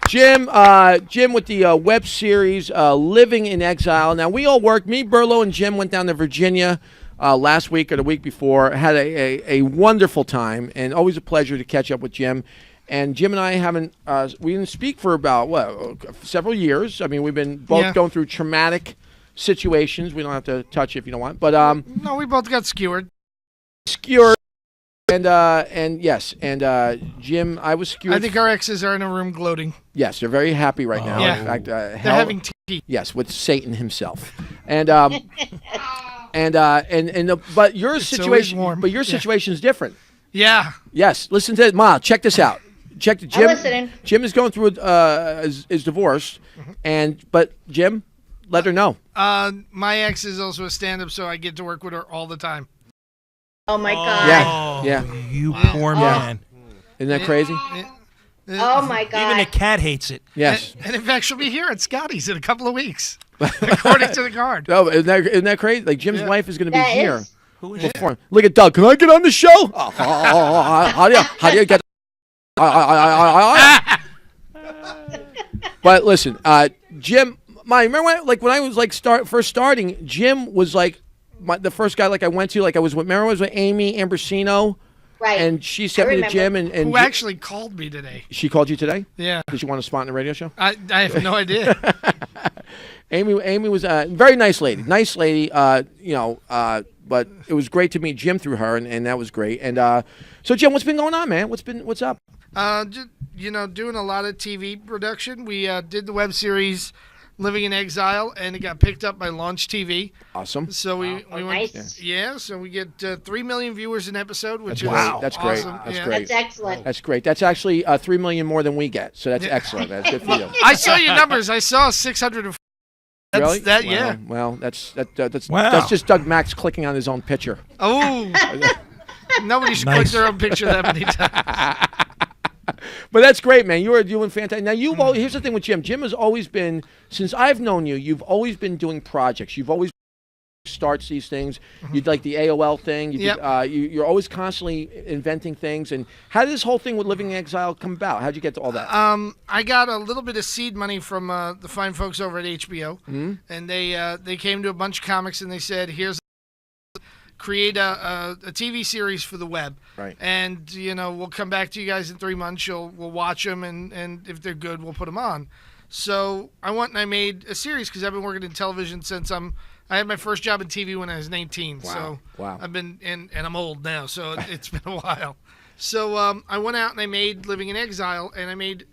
Jim with the web series Living in Exile. Now, we all worked. Me, Burlow, and Jim went down to Virginia last week or the week before. Had a wonderful time, and always a pleasure to catch up with Jim. And Jim and I we didn't speak for about, several years. I mean, we've been both going through traumatic situations. We don't have to touch it if you don't want. But No, we both got skewered. skewered. And yes, Jim, I was skewered. I think our exes are in a room gloating. Yes, they're very happy right now. Yeah. In fact, They're having tea. Yes, with Satan himself, but your always situation, warm. but your situation is different. Yeah. Yes, listen to it, Ma. Check this out. Check the Jim. listening. Jim is going through is divorced, but Jim, let her know. My ex is also a stand-up, so I get to work with her all the time. Oh my God. Yeah. You poor man. Isn't that crazy? Oh my God. Even the cat hates it. Yes. And in fact, she'll be here at Scotty's in a couple of weeks, according to the card. Oh, isn't that crazy? Like Jim's wife is going to be That here. is. Who is it? Before. Look at Doug. Can I get on the show? How do you get? But listen, Jim. Remember when I was first starting? Jim was like the first guy I went to. I was with. Remember I was with Amy Ambrosino. Right. And she sent me to Jim, and Who actually called me today? She called you today? Yeah. Did she want to spot in the radio show? I have no idea. Amy was a very nice lady. Nice lady, but it was great to meet Jim through her, and that was great. And so, Jim, what's been going on, man? What's up? Just, doing a lot of TV production. We did the web series Living in Exile, and it got picked up by Launch TV. Awesome. So we went, nice. so we get 3 million viewers an episode, which That's is great. awesome. That's Yeah. great. That's excellent. That's great. That's actually 3 million more than we get. So that's excellent. That's good for you. I saw your numbers. I saw 600. Really? That, wow. yeah. Well, that's Wow. that's just Doug Max clicking on his own picture. Oh. Nobody should click their own picture that many times. But that's great, man. You are doing fantastic. Now, here's the thing with Jim. Jim has always been, since I've known you, you've always been doing projects. You've always starts these things. You'd like the AOL thing. You're always constantly inventing things. And how did this whole thing with Living in Exile come about? How'd you get to all that? I got a little bit of seed money from the fine folks over at HBO, and they came to a bunch of comics and they said, "Here's create a TV series for the web, right? And we'll come back to you guys in 3 months. We'll watch them, and if they're good, we'll put them on." So I went and I made a series because I've been working in television since I had my first job in TV when I was 19. Wow. So Wow. I've been and I'm old now, so it's been a while. So I went out and I made Living in Exile, and I made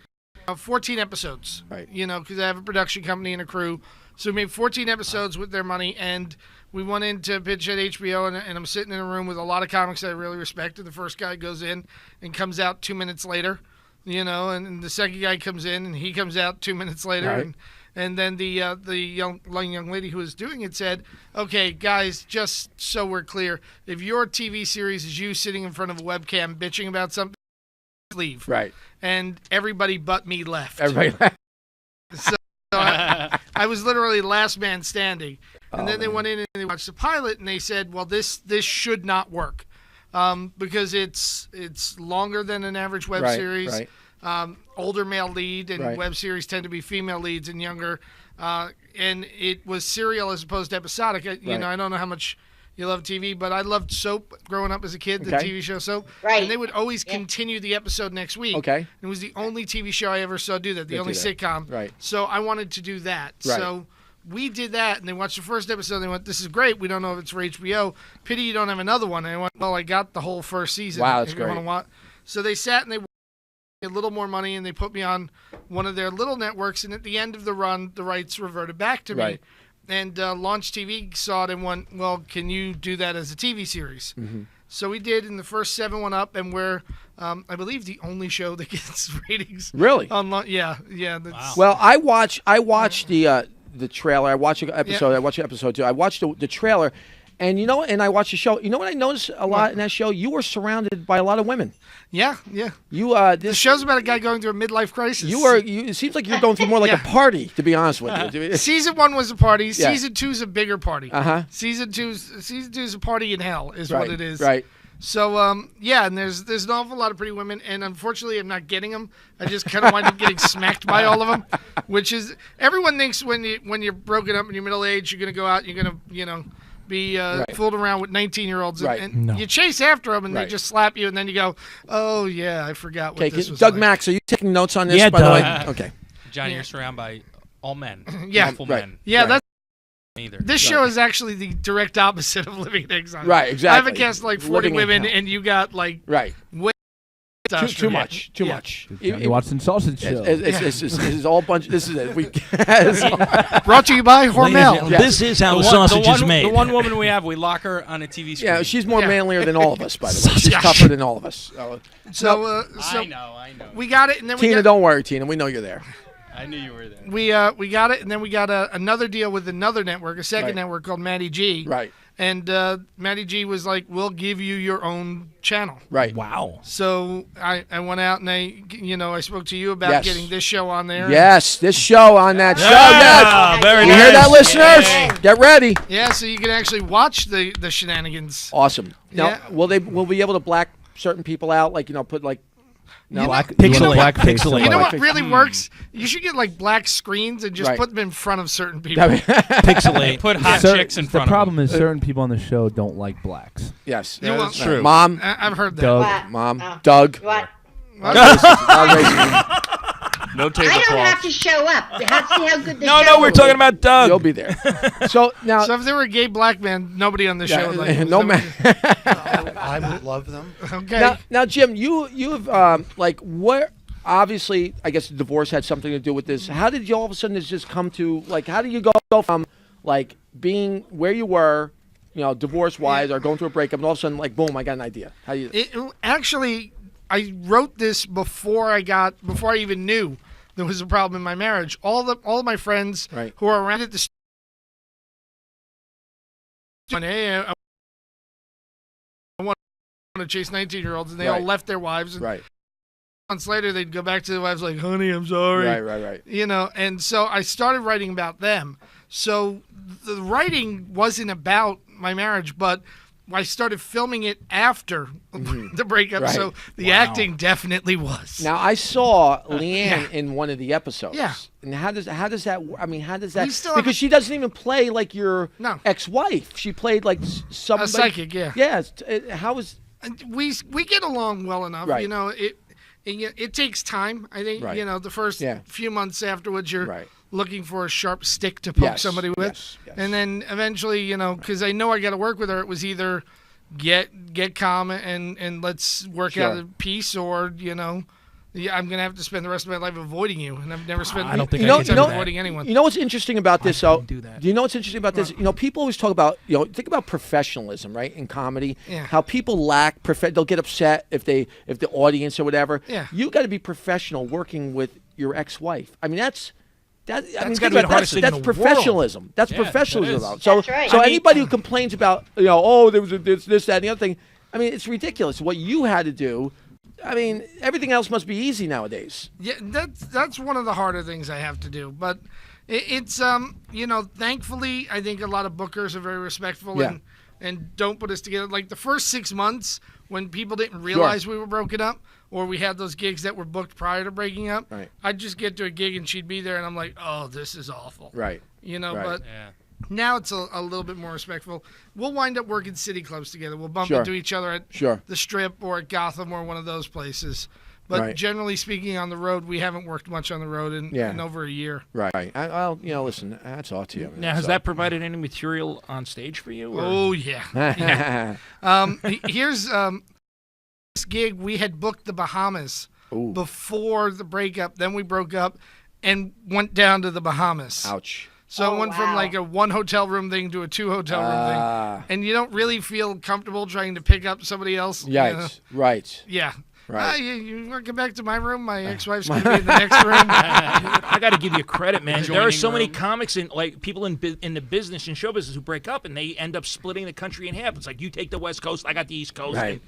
14 episodes. Right. Because I have a production company and a crew. So we made 14 episodes with their money, and we went in to pitch at HBO, and I'm sitting in a room with a lot of comics that I really respect. And the first guy goes in and comes out 2 minutes later, and the second guy comes in and he comes out 2 minutes later. Right. And then the young lady who was doing it said, "Okay, guys, just so we're clear, if your TV series is you sitting in front of a webcam bitching about something, leave. Right. And everybody but me left. Everybody. So I was literally last man standing. And then they went in and they watched the pilot and they said, well, this should not work because it's longer than an average web series. Right. Older male lead, and Right. web series tend to be female leads and younger. And it was serial as opposed to episodic. You know, I don't know how much you love TV, but I loved Soap growing up as a kid, the TV show Soap. Right. And they would always continue the episode next week. Okay. It was the only TV show I ever saw do that, the only sitcom. Right. So I wanted to do that. Right. So we did that, and they watched the first episode, and they went, this is great. We don't know if it's for HBO. Pity you don't have another one. And I went, well, I got the whole first season. Wow, that's If you wanna great. watch. So they sat and they a little more money, and they put me on one of their little networks, and at the end of the run, the rights reverted back to me. Right. And Launch TV saw it and went, well, can you do that as a TV series? Mm-hmm. So we did, and the first 7 went up, and we're, I believe, the only show that gets ratings. Really? Yeah. That's, Well, I watched the trailer. I watched an episode. Yeah. I watched episode 2. I watched the trailer, and and I watched the show. You know what I noticed a lot in that show? You were surrounded by a lot of women. Yeah. You The show's about a guy going through a midlife crisis. It seems like you're going through more like a party, to be honest with you. Season 1 was a party. Yeah. Season 2's a bigger party. Uh-huh. Season two's a party in hell, is what it is. Right. So and there's an awful lot of pretty women, and unfortunately I'm not getting them. I just kind of wind up getting smacked by all of them, which is everyone thinks when you're broken up and you're middle aged, you're gonna go out, and you're gonna be fooled around with 19-year-olds, and you chase after them, and they just slap you, and then you go, oh yeah, I forgot what this was Doug like. Max, are you taking notes on this? Yeah, by the way? Doug. Okay. Johnny, you're surrounded by all men. Yeah. Awful Right. men. Yeah, that's. Either. This show is actually the direct opposite of Living in Exile. Right, exactly. I have a cast like 40 Living in women, hell. and you got like Right. way Too much. Too much. Johnny Watson Sausage Show. This is all bunch. This is it. Brought to you by Hormel. This is how The sausage is made. The one woman we have, we lock her on a TV screen. Yeah, she's more manlier than all of us, by the way. She's tougher than all of us. So I know. we got it, and then we Tina, got, don't worry, Tina. We know you're there. I knew you were there. we got it, and then we got another deal with another network, a second Right. network called Matty G. Right. And Matty G was like, "We'll give you your own channel." Right. Wow. So I went out and I spoke to you about Yes. getting this show on there. Yes, this show on that show. Yeah, Yes. very You hear that, nice. listeners? Yay. Get ready. Yeah, so you can actually watch the shenanigans. Awesome. Now, Yeah. will we be able to black certain people out? Like put like. No. Pixelate. Blackface. Pixelate. You know what Blackface. really works? You should get like black screens and just Right. put them in front of certain people. Pixelate. Put hot Cer- chicks in the front problem of is certain people on the show don't like blacks. Yes. You that's will- true. Mom. I've heard that. Doug. What? Mom. Oh. Doug. What? No I don't have tablecloth. to show up. See how good the No, show no, we're will talking be. about Doug. You'll be there. So now. So if there were a gay black man, nobody on the show would like him. no So- man. I would love them. Okay. Now, Jim, you've like what? Obviously, I guess divorce had something to do with this. How did you all of a sudden just come to like? How did you go from like being where you were, divorce wise, or going through a breakup, and all of a sudden like boom, I got an idea. How do you? Actually, I wrote this before I even knew there was a problem in my marriage. All of my friends Right. who are around at the hey, I want to chase 19-year-olds, and they all Right. left their wives. And Right. months later, they'd go back to their wives like, "Honey, I'm sorry." Right. And so I started writing about them. So the writing wasn't about my marriage, but I started filming it after the breakup. Right. So the acting definitely was. Now I saw Leanne in one of the episodes. Yeah. And how does that? I mean, how does that? We still have Because she doesn't even play like your No. ex-wife. She played like somebody. A psychic, yeah. Yes. How is? And we get along well enough. Right. It takes time. I think Right. the first Yeah. few months afterwards, you're Right. looking for a sharp stick to poke Yes, somebody with, yes. and then eventually, because I know I got to work with her. It was either get calm and let's work Sure. out a peace, or I'm gonna have to spend the rest of my life avoiding you, and I've never spent I don't think any I can time do that. avoiding anyone. You know what's interesting about this, though? do that. Do you know what's interesting about this? People always talk about, think about professionalism, right? In comedy, Yeah. how people lack they'll get upset if the audience or whatever. Yeah. You got to be professional working with your ex-wife. I mean, that's gotta think be the about hardest thing in that's the world. professionalism. That's Yeah, professionalism. that is. So, That's right. so I mean- anybody who complains about, there was this, that, and the other thing. I mean, it's ridiculous. What you had to do I mean, everything else must be easy nowadays. Yeah, that's one of the harder things I have to do. But it's thankfully, I think a lot of bookers are very respectful and don't put us together. Like the first 6 months when people didn't realize we were broken up, or we had those gigs that were booked prior to breaking up, I'd just get to a gig and she'd be there, and I'm like, oh, this is awful. Right. But now it's a little bit more respectful. We'll wind up working city clubs together. We'll bump into each other at the Strip or at Gotham or one of those places. But generally speaking, on the road, we haven't worked much on the road in over a year. Right. I'll listen, hats off to you. Now, has that provided any material on stage for you? Or? Oh, yeah. Here's this gig. We had booked the Bahamas before the breakup. Then we broke up and went down to the Bahamas. Ouch. So it went from like a 1 hotel room thing to a 2 hotel room thing. And you don't really feel comfortable trying to pick up somebody else. Right. Yeah. Right. You want to come back to my room? My ex-wife's going to be in the next room. I got to give you credit, man. There are so many room. comics and like people in the business and show business who break up and they end up splitting the country in half. It's like you take the West Coast, I got the East Coast. Right.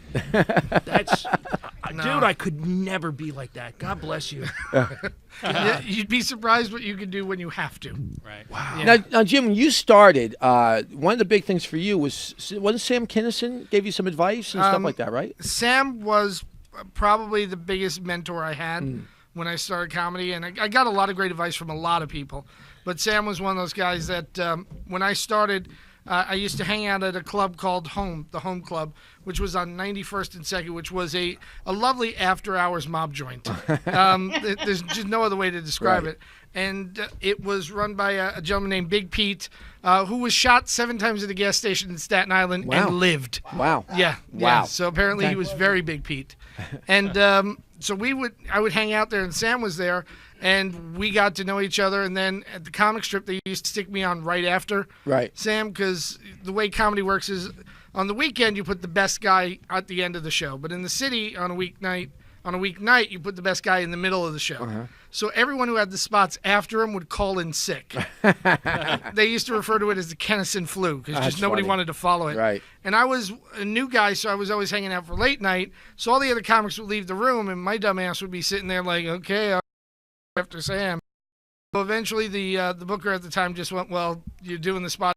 That's dude. I could never be like that. God bless you. You'd be surprised what you can do when you have to. Right. Wow. Yeah. Now, Jim, when you started, one of the big things for you wasn't Sam Kinison gave you some advice and stuff like that, right? Sam was probably the biggest mentor I had when I started comedy, and I got a lot of great advice from a lot of people. But Sam was one of those guys that when I started, I used to hang out at a club called the Home Club, which was on 91st and 2nd, which was a lovely after-hours mob joint. There's just no other way to describe it. And it was run by a gentleman named Big Pete, who was shot 7 times at a gas station in Staten Island and lived. Wow. Yeah. Wow. So apparently he was very Big Pete. And so I would hang out there, and Sam was there, and we got to know each other. And then at the comic strip, they used to stick me on right after Sam, because the way comedy works is on the weekend you put the best guy at the end of the show, but in the city on a weeknight, you put the best guy in the middle of the show. So everyone who had the spots after him would call in sick. They used to refer to it as the Kennison flu, because just nobody wanted to follow it. Right. And I was a new guy, so I was always hanging out for late night. So all the other comics would leave the room, and my dumb ass would be sitting there like, okay, I'll go after Sam. So eventually the booker at the time just went, well, you're doing the spot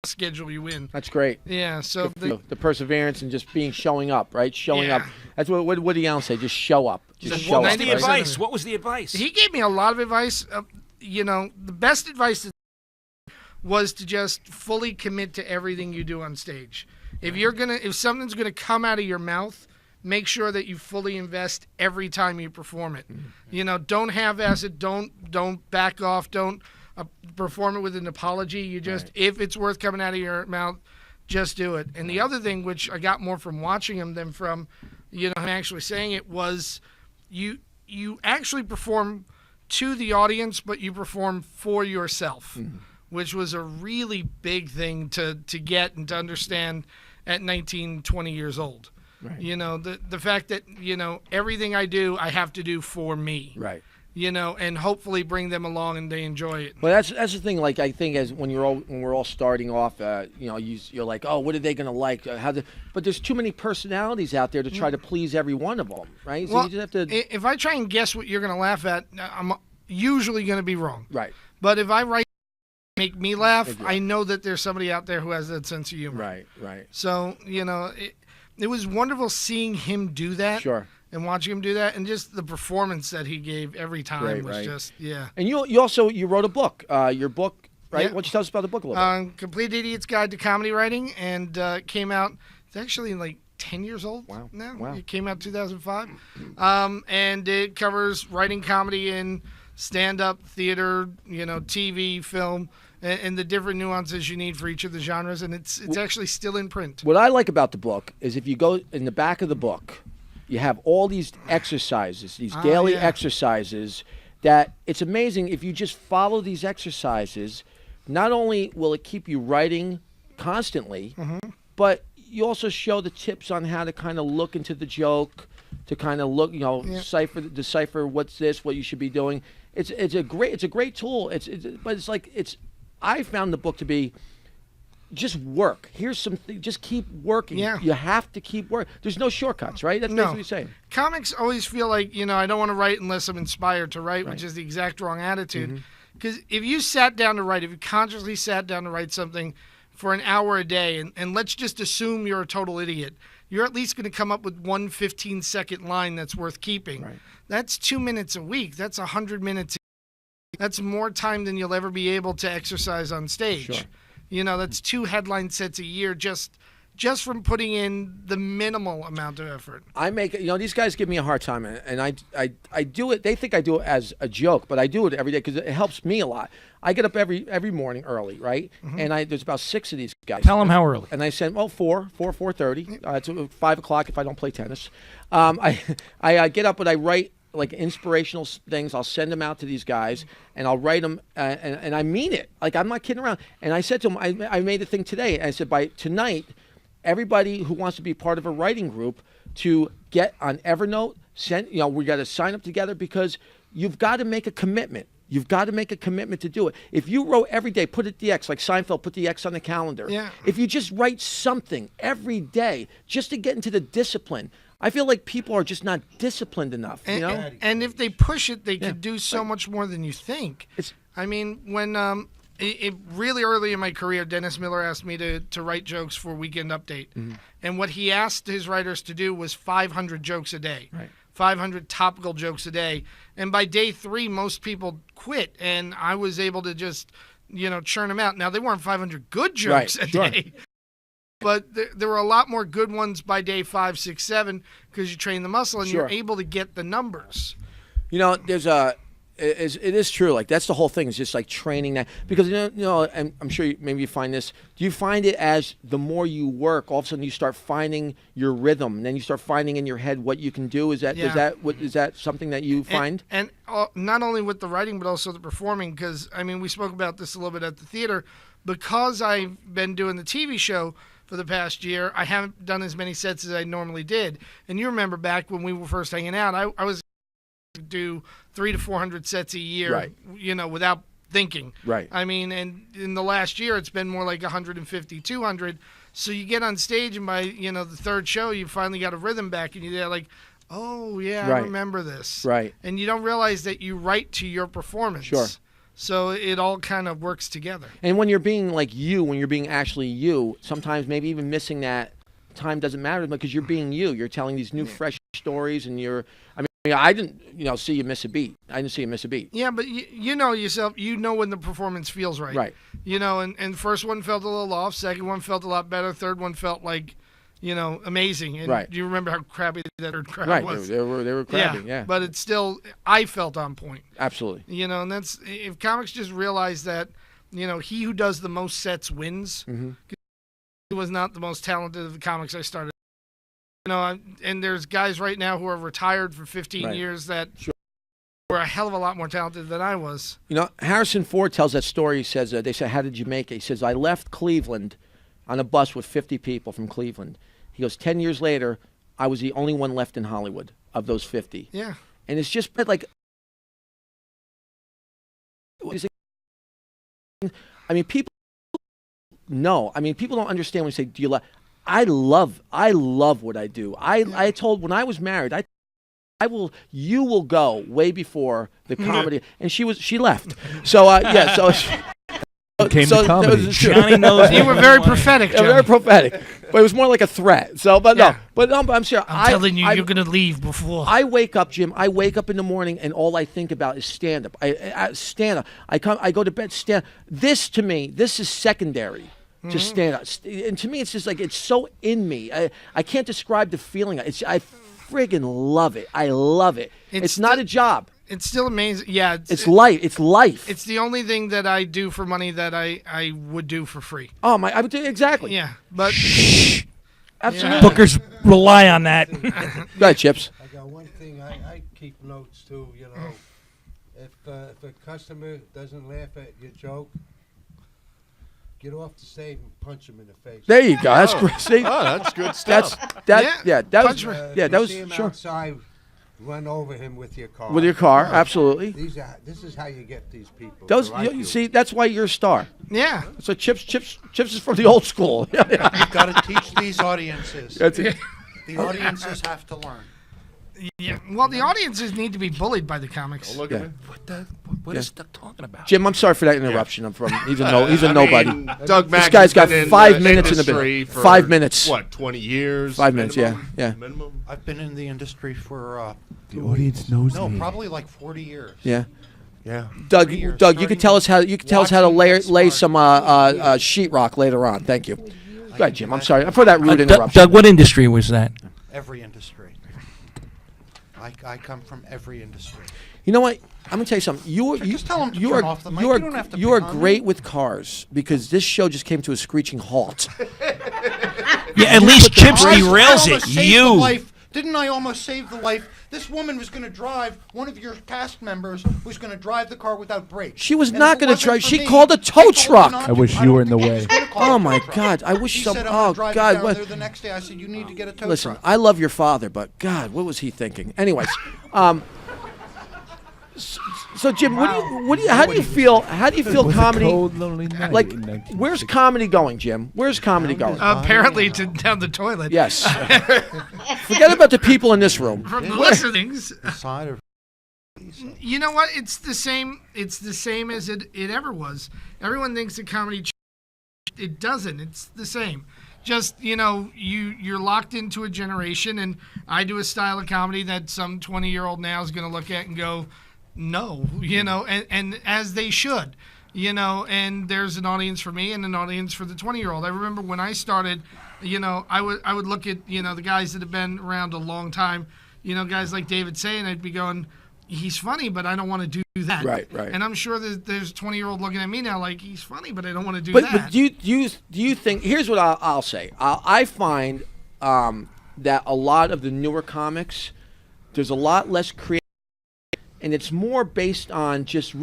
schedule, you win. That's great. Yeah, so the perseverance and just showing up, right? Showing up. That's what Woody Allen say. Just show up. Just show what was up. the advice? What was the advice? He gave me a lot of advice. The best advice was to just fully commit to everything you do on stage. If something's gonna come out of your mouth, make sure that you fully invest every time you perform it. Don't half-ass it. Don't back off. Don't perform it with an apology. You just, if it's worth coming out of your mouth, just do it. And the other thing, which I got more from watching him than from, him actually saying it, was you actually perform to the audience, but you perform for yourself, which was a really big thing to get and to understand at 19, 20 years old. Right. The fact that, everything I do, I have to do for me. Right. And hopefully bring them along and they enjoy it. Well, that's the thing. Like, I think as when we're all starting off, you're like, oh, what are they gonna like? But there's too many personalities out there to try to please every one of them, right? So well, you just have to. If I try and guess what you're gonna laugh at, I'm usually gonna be wrong. Right. But if I write make me laugh, I know that there's somebody out there who has that sense of humor. Right. Right. So it was wonderful seeing him do that. Sure. And watching him do that, and just the performance that he gave every time was just, And you also wrote a book. Your book, right? Yeah. Why don't you tell us about the book a little bit? Complete Idiot's Guide to Comedy Writing, and came out. It's actually like 10 years old now. Wow. It came out 2005, and it covers writing comedy in stand-up, theater, TV, film, and the different nuances you need for each of the genres. And it's actually still in print. What I like about the book is if you go in the back of the book, you have all these exercises, these daily exercises that it's amazing if you just follow these exercises, not only will it keep you writing constantly, but you also show the tips on how to kind of look into the joke, to kind of look, decipher what's this, what you should be doing. It's a great tool. I found the book to be just work. Here's something. Just keep working. Yeah. You have to keep working. There's no shortcuts, right? That's basically what you're saying. Comics always feel like, I don't want to write unless I'm inspired to write, which is the exact wrong attitude. Because if you sat down to write, if you consciously sat down to write something for an hour a day, and let's just assume you're a total idiot, you're at least going to come up with one 15-second line that's worth keeping. Right. That's 2 minutes a week. That's 100 minutes. That's more time than you'll ever be able to exercise on stage. Sure. That's 2 headline sets a year just from putting in the minimal amount of effort. I make these guys give me a hard time, and I do it. They think I do it as a joke, but I do it every day because it helps me a lot. I get up every morning early, right? And there's about 6 of these guys. Tell them how early. And I send 4:30. It's 5 o'clock if I don't play tennis. I get up and I write like inspirational things. I'll send them out to these guys, and I'll write them, and I mean it. Like, I'm not kidding around. And I said to them, I made a thing today. I said, by tonight, everybody who wants to be part of a writing group to get on Evernote, we got to sign up together, because you've got to make a commitment. You've got to make a commitment to do it. If you wrote every day, put it the X, like Seinfeld, put the X on the calendar. Yeah. If you just write something every day just to get into the discipline, I feel like people are just not disciplined enough, And if they push it, they could do so much more than you think. When really early in my career, Dennis Miller asked me to write jokes for Weekend Update. And what he asked his writers to do was 500 jokes a day. Right. 500 topical jokes a day. And by day 3, most people quit, and I was able to just, churn them out. Now, they weren't 500 good jokes a day. But there were a lot more good ones by day 5, 6, 7, because you train the muscle and you're able to get the numbers. There's it is true. Like, that's the whole thing. It's just like training that, because and I'm sure maybe you find this. Do you find it as the more you work, all of a sudden you start finding your rhythm, and then you start finding in your head what you can do? Is that something that you find? And not only with the writing, but also the performing. Because we spoke about this a little bit at the theater. Because I've been doing the TV show for the past year, I haven't done as many sets as I normally did. And you remember back when we were first hanging out, I was do 300 to 400 sets a year, right. Without thinking. Right. And in the last year, it's been more like 150, 200. So you get on stage, and by, the third show, you finally got a rhythm back, and you're there like, oh, yeah, right. I remember this. Right. And you don't realize that you write to your performance. Sure. So it all kind of works together. And when you're being like you, when you're being actually you, sometimes maybe even missing that time doesn't matter, because you're being you. You're telling these new, fresh stories, and I didn't, see you miss a beat. I didn't see you miss a beat. Yeah, but you know yourself. You know when the performance feels right. Right. And first one felt a little off. Second one felt a lot better. Third one felt like, amazing. And right. Do you remember how crappy that third crowd right. was? They were crappy. Yeah. But it's still, I felt on point. Absolutely. And that's, if comics just realize that, he who does the most sets wins. Mm-hmm. He was not the most talented of the comics I started. And there's guys right now who are retired for 15 right. years that were a hell of a lot more talented than I was. Harrison Ford tells that story. He says, they said, how did you make it? He says, I left Cleveland on a bus with 50 people from Cleveland. He goes, 10 years later, I was the only one left in Hollywood of those 50. Yeah. And it's just like, people know. People don't understand when you say, do you love? I love what I do. I told, when I was married, you will go way before the comedy. And she left. So, Came to comedy. Johnny knows. You were very prophetic, Johnny. Very prophetic. But it was more like a threat. So, but I'm serious. I'm telling you, you're going to leave before. I wake up, Jim. I wake up in the morning, and all I think about is stand-up. Stand up. I go to bed, stand. This, to me, this is secondary. To stand up, and to me, it's just like, it's so in me. I can't describe the feeling. I friggin' love it. I love it. It's not a job. It's still amazing. Yeah, it's life. It's life. It's the only thing that I do for money that I would do for free. Oh my! I would do exactly. Yeah, but absolutely. Yeah. Bookers rely on that. Go ahead, Chips. I got one thing. I keep notes too. If a customer doesn't laugh at your joke, get off the stage and punch him in the face. There you go. That's great. See? That's good stuff. That was See him sure. outside, run over him with your car. With your car, absolutely. This is how you get these people. Those to like you. see, that's why you're a star. Yeah. So Chips is from the old school. You've got to teach these audiences. That's it. The audiences have to learn. Yeah. Well, the audiences need to be bullied by the comics. Look Yeah. at me. What Yeah. is Doug talking about? Jim, I'm sorry for that interruption. I'm from. He's a nobody. Doug This Mack guy's got has been 5 in minutes in the industry bit. for, 5 minutes. What, 20 years? 5 minutes. minimum? Yeah. Minimum? I've been in the industry for The audience knows no, me. probably like 40 years. Yeah. Yeah. Doug, 3 years, you could starting tell us how to watching lay Get some Smart. sheetrock later on. Thank you. Go ahead, Jim. I'm sorry for that rude Doug, interruption. Doug, what industry was that? Every industry. I come from every industry. You know what? I'm gonna tell you something. Just tell him to turn off the mic. You don't have to you are pick on great me. with cars because this show just came to a screeching halt. Yeah, at least Chips I derails almost it. saved the You. life. Didn't I almost save the life? This woman was going to drive. One of your cast members was going to drive the car without brakes. She was And not if it going to wasn't drive. for She me, called a I tow told her truck. not I wish to. you don't were in the think he way. was gonna call Oh a my tow truck. God! I wish She some. said, I'm Oh gonna drive God! down What? there the next day. I said, you need to get a tow Listen, truck. I love your father, but God, what was he thinking? Anyways, so Jim, how do you feel? How do you feel It was a comedy? cold, lonely night Like, in where's 1960. comedy going, Jim? Where's comedy going? Apparently down the toilet. Yes. Forget about the people in this room. From the listenings. The side of You know what? It's the same. It's the same as it ever was. Everyone thinks that comedy. It doesn't. It's the same. Just you're locked into a generation, and I do a style of comedy that some 20-year-old now is going to look at and go, no, and as they should, and there's an audience for me and an audience for the 20-year-old. I remember when I started, I would look at the guys that have been around a long time, guys like David Say, and I'd be going, he's funny, but I don't want to do that. Right. And I'm sure that there's a 20-year-old looking at me now like, he's funny, but I don't want to do But that. do you think? Here's what I'll say. I find that a lot of the newer comics, there's a lot less creative, and it's more based on just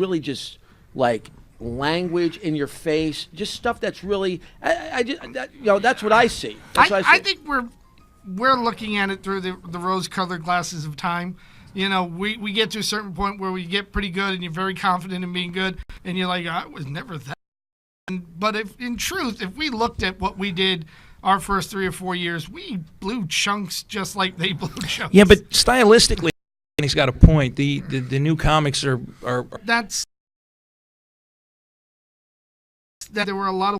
like language in your face, just stuff that's really. That's what I see. That's what I see. I think we're looking at it through the rose-colored glasses of time. We get to a certain point where we get pretty good, and you're very confident in being good, and you're like, I was never that. But if we looked at what we did our first 3 or 4 years, we blew chunks just like they blew chunks. Yeah, but stylistically, he's got a point. The new comics are That's that there were a lot of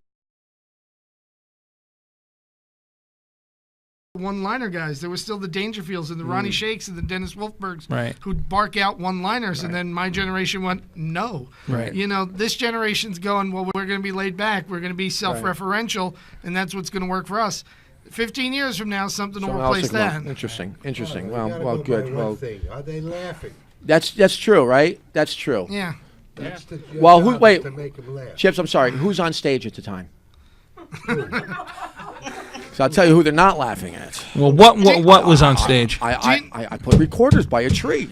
one-liner guys. There was still the Dangerfields and the Ronnie Shakes and the Dennis Wolfbergs Right. who'd bark out one-liners, and then my generation went, no. Right. This generation's going, well, we're going to be laid back. We're going to be self-referential, and that's what's going to work for us. 15 years from now, something will Someone else replace will come that. up. Interesting. We Well, gotta well, go by good. one Well, thing. Are they laughing? that's true, right? That's true. Yeah. That's the Well, job wait. is to make them laugh. Chips, I'm sorry. Who's on stage at the time? So I'll tell you who they're not laughing at. well. What was on stage? I put recorders by a tree.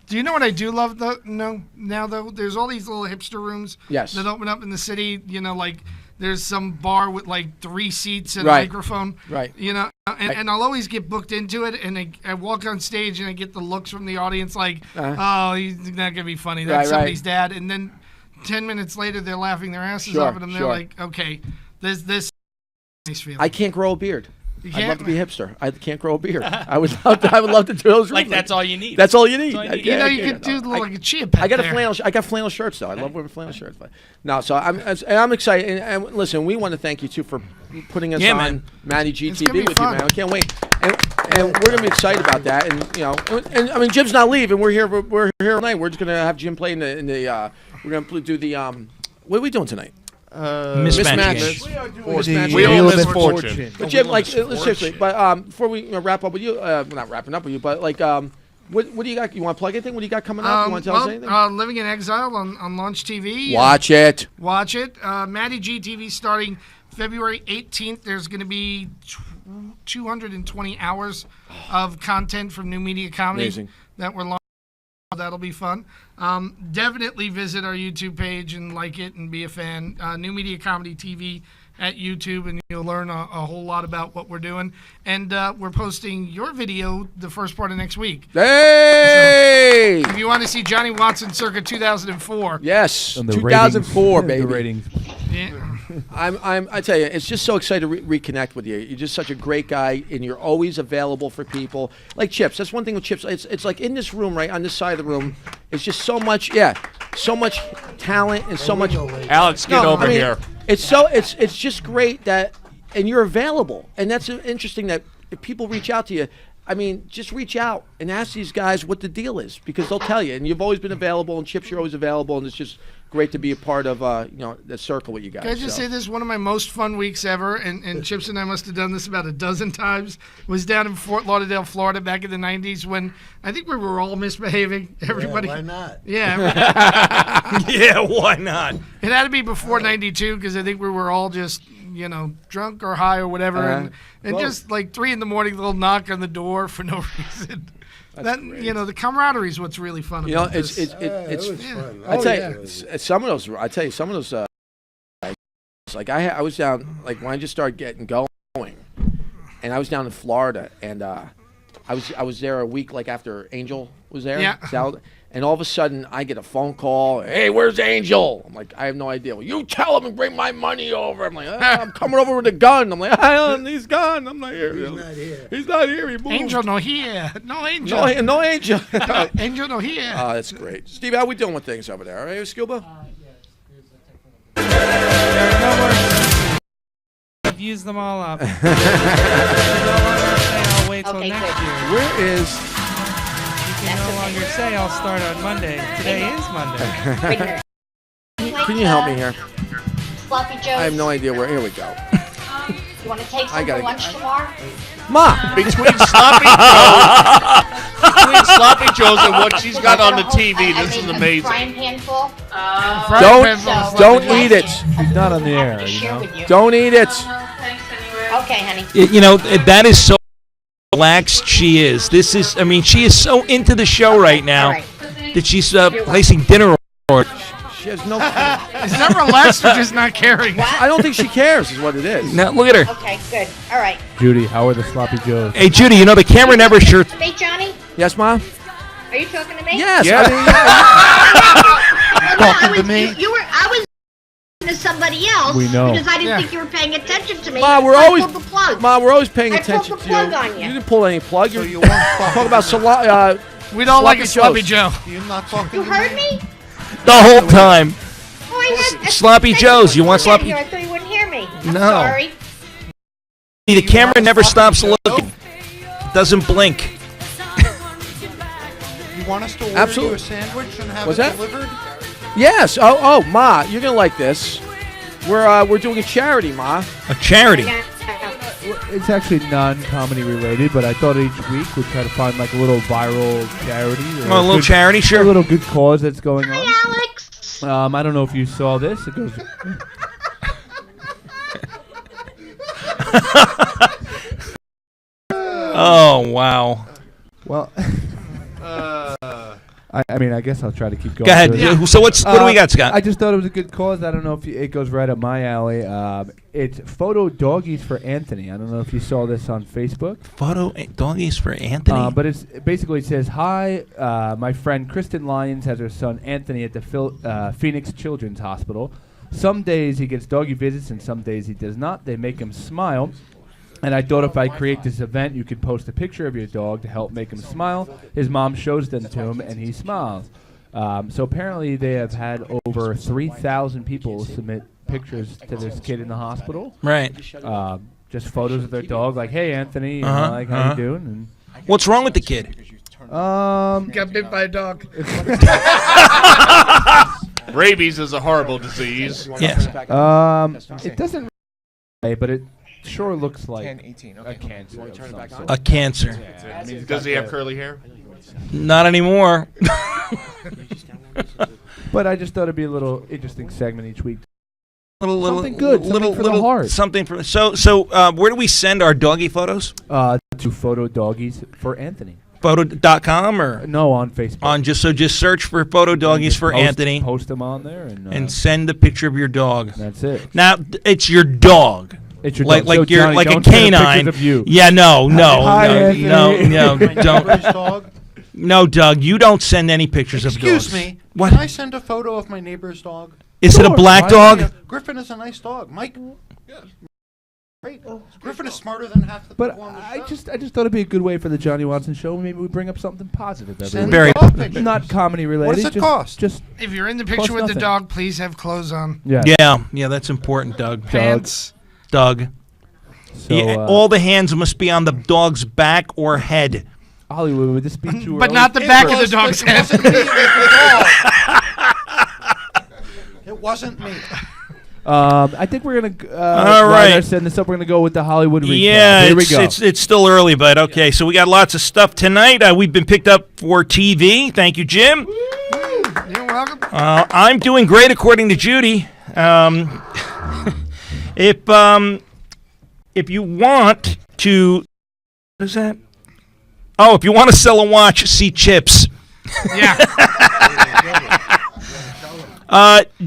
Do you know what I do love now though? There's all these little hipster rooms Yes. that open up in the city, like there's some bar with like 3 seats and Right. a microphone. Right. And I'll always get booked into it, and I walk on stage and I get the looks from the audience like, oh, he's not gonna be funny. That's Right, somebody's dad. And then 10 minutes later they're laughing their asses Sure, off, and they're sure. like, okay, this nice feeling. I can't grow a beard. You I'd love can't? to be a hipster. I can't grow a beard. I would love to do those. Like rooms. that's all you need. That's all you need. all you need. You could do like a chia pet I got there. I got flannel shirts though. I love wearing flannel shirts. But no, so I'm excited. And listen, we want to thank you too for putting us Yeah, on man. Matty It's GTV gonna be with fun. you, man. I can't wait. And we're gonna be excited about that. And I mean, Jim's not leaving. We're here all night. We're just gonna have Jim play in the. We're gonna do the. What are we doing tonight? Mismatch. Mismatch. Wheel of Misfortune. Misfortune. But Jim, like, seriously, but before we wrap up with you, we're not wrapping up with you, but like, what do you got? You want to plug anything? What do you got coming up? You want to tell us anything? Living in Exile on Launch TV. Watch it. Watch it. Matty G TV starting February 18th. There's going to be 220 hours of content from New Media Comedy Amazing. that we're launching. That'll be fun. Definitely visit our YouTube page and like it and be a fan. New Media Comedy TV at YouTube, and you'll learn a whole lot about what we're doing. And we're posting your video the first part of next week. Hey! If you want to see Johnny Watson circa 2004, Yes, And the 2004, ratings, baby. The ratings I tell you, it's just so excited to reconnect with you. You're just such a great guy, and you're always available for people. Like Chips, that's one thing with Chips. It's like in this room, right on this side of the room, it's just so much, so much talent and so much. Alex, get over here. It's just great that, and you're available, and that's interesting that if people reach out to you. I mean, just reach out and ask these guys what the deal is, because they'll tell you. And you've always been available, and Chips, you're always available, and it's just great to be a part of the circle with you guys. Can I just say this? One of my most fun weeks ever, and Chips and I must have done this about a dozen times, was down in Fort Lauderdale, Florida, back in the 90s when I think we were all misbehaving. Everybody. Yeah, why not? Yeah. Yeah, why not? It had to be before 92 because I think we were all just, drunk or high or whatever. And just like 3 in the morning, little knock on the door for no reason. The camaraderie is what's really fun about this. it was fun. I tell you, some of those. Like I was down, like when I just started getting going, and I was down in Florida, and I was there a week like after Angel was there. Yeah. And all of a sudden, I get a phone call. Hey, where's Angel? I'm like, I have no idea. Well, you tell him and bring my money over. I'm like, I'm coming over with a gun. I'm like, he's gone. I'm not here. He's not here. He's not here. He moved. Angel no here. No Angel. No Angel. Angel no here. Oh, that's great. Steve, how we doing with things over there? All right, Scuba? I've used them all up. I'll wait till next year. Where is... You can no longer say I'll start on Monday. Today is Monday. Can you help me here? Sloppy Joe's. I have no idea where. Here we go. You want to take some for lunch tomorrow? Ma! Between Sloppy Joe's and what she's got on the TV, this is amazing. Frying pan full. Don't eat it. She's not on the air, Don't eat it. Okay, honey. That is so relaxed she is. She is so into the show right now that she's placing dinner orders. She has no. Is that relaxed or just not caring? I don't think she cares. Is what it is. Now look at her. Okay, good. All right. Judy, how are the Sloppy Joes? Hey Judy, the camera never sure. Hey, Johnny. Yes, Mom. Are you talking to me? Yes. Talking to me? I was to somebody else. We know. Because I didn't think you were paying attention to me. Ma, we're I always pulled the plug. Ma, we're always paying I attention pulled the to you. plug on you. You didn't pull any plug. So you weren't talk about we don't like a Sloppy Joe. You're not talking You to heard me? me? The whole time. Oh, I had Sloppy Joes. You want sloppy? Here. I thought you wouldn't hear me. I'm No. sorry. The camera never stops looking. Doesn't blink. You want us to order Absolutely. you a sandwich and have What's it that? delivered? Yes. Oh, Ma, you're gonna like this. We're doing a charity, Ma. A charity. It's actually non-comedy related, but I thought each week we'd try to find like a little viral charity. A little charity, sure. A little good cause that's going on. Hi, Alex. I don't know if you saw this. It goes. Oh wow. Well, I guess I'll try to keep going. Go ahead. with it. Yeah. So what do we got, Scott? I just thought it was a good cause. I don't know if it goes right up my alley. It's photo doggies for Anthony. I don't know if you saw this on Facebook. Photo doggies for Anthony. But it says, "Hi, my friend Kristen Lyons has her son Anthony at the Phoenix Children's Hospital. Some days he gets doggy visits and some days he does not. They make him smile. And I thought if I create this event, you could post a picture of your dog to help make him smile. His mom shows them to him, and he smiles. So apparently they have had over 3,000 people submit pictures to this kid in the hospital. Right. Just photos of their dog, like, "Hey, Anthony, how you doing?" And what's wrong with the kid? Got bit by a dog. Rabies is a horrible disease. Yes. It doesn't, but it sure looks like a cancer. A cancer. Does he have curly hair? Not anymore. But I just thought it'd be a little interesting segment each week. Something good, something for the heart. Something for so. Where do we send our doggy photos? To Photo Doggies for Anthony. Photo.com or no, on Facebook. Just search for Photo Doggies for Anthony. Post them on there and send a picture of your dog. That's it. Now it's your dog. It's your like dog. So you're Johnny, like a don't send canine. pictures of you. Yeah, no, Hi, don't. No, Doug, you don't send any pictures of dogs. Excuse me. What? Can I send a photo of my neighbor's dog? Is it a black dog? Griffin is a nice dog. Mike. Great. Griffin is smarter than half the But people on the I show. just thought it'd be a good way for the Johnny Watson show. Maybe we bring up something positive. Every Send week. Very- dog pictures. Not comedy related. What does it just, cost? Just If you're in the Costs picture with the nothing. dog, please have clothes on. yeah. Yeah, that's important, Doug. Pants. Doug. So Yeah, uh, all the hands must be on the dog's back or head. Hollywood, would this be too But early? not the It back of the was- dog's it head. wasn't me, it was the dog. It wasn't me. I think we're gonna. All while right. they're setting this up, we're gonna go with the Hollywood recap. Yeah, Here we it's, go. it's still early, but okay. So we got lots of stuff tonight. We've been picked up for TV. Thank you, Jim. You're welcome. I'm doing great according to Judy. If you want to, what is that? Oh, if you want to sell a watch, see Chips. Yeah.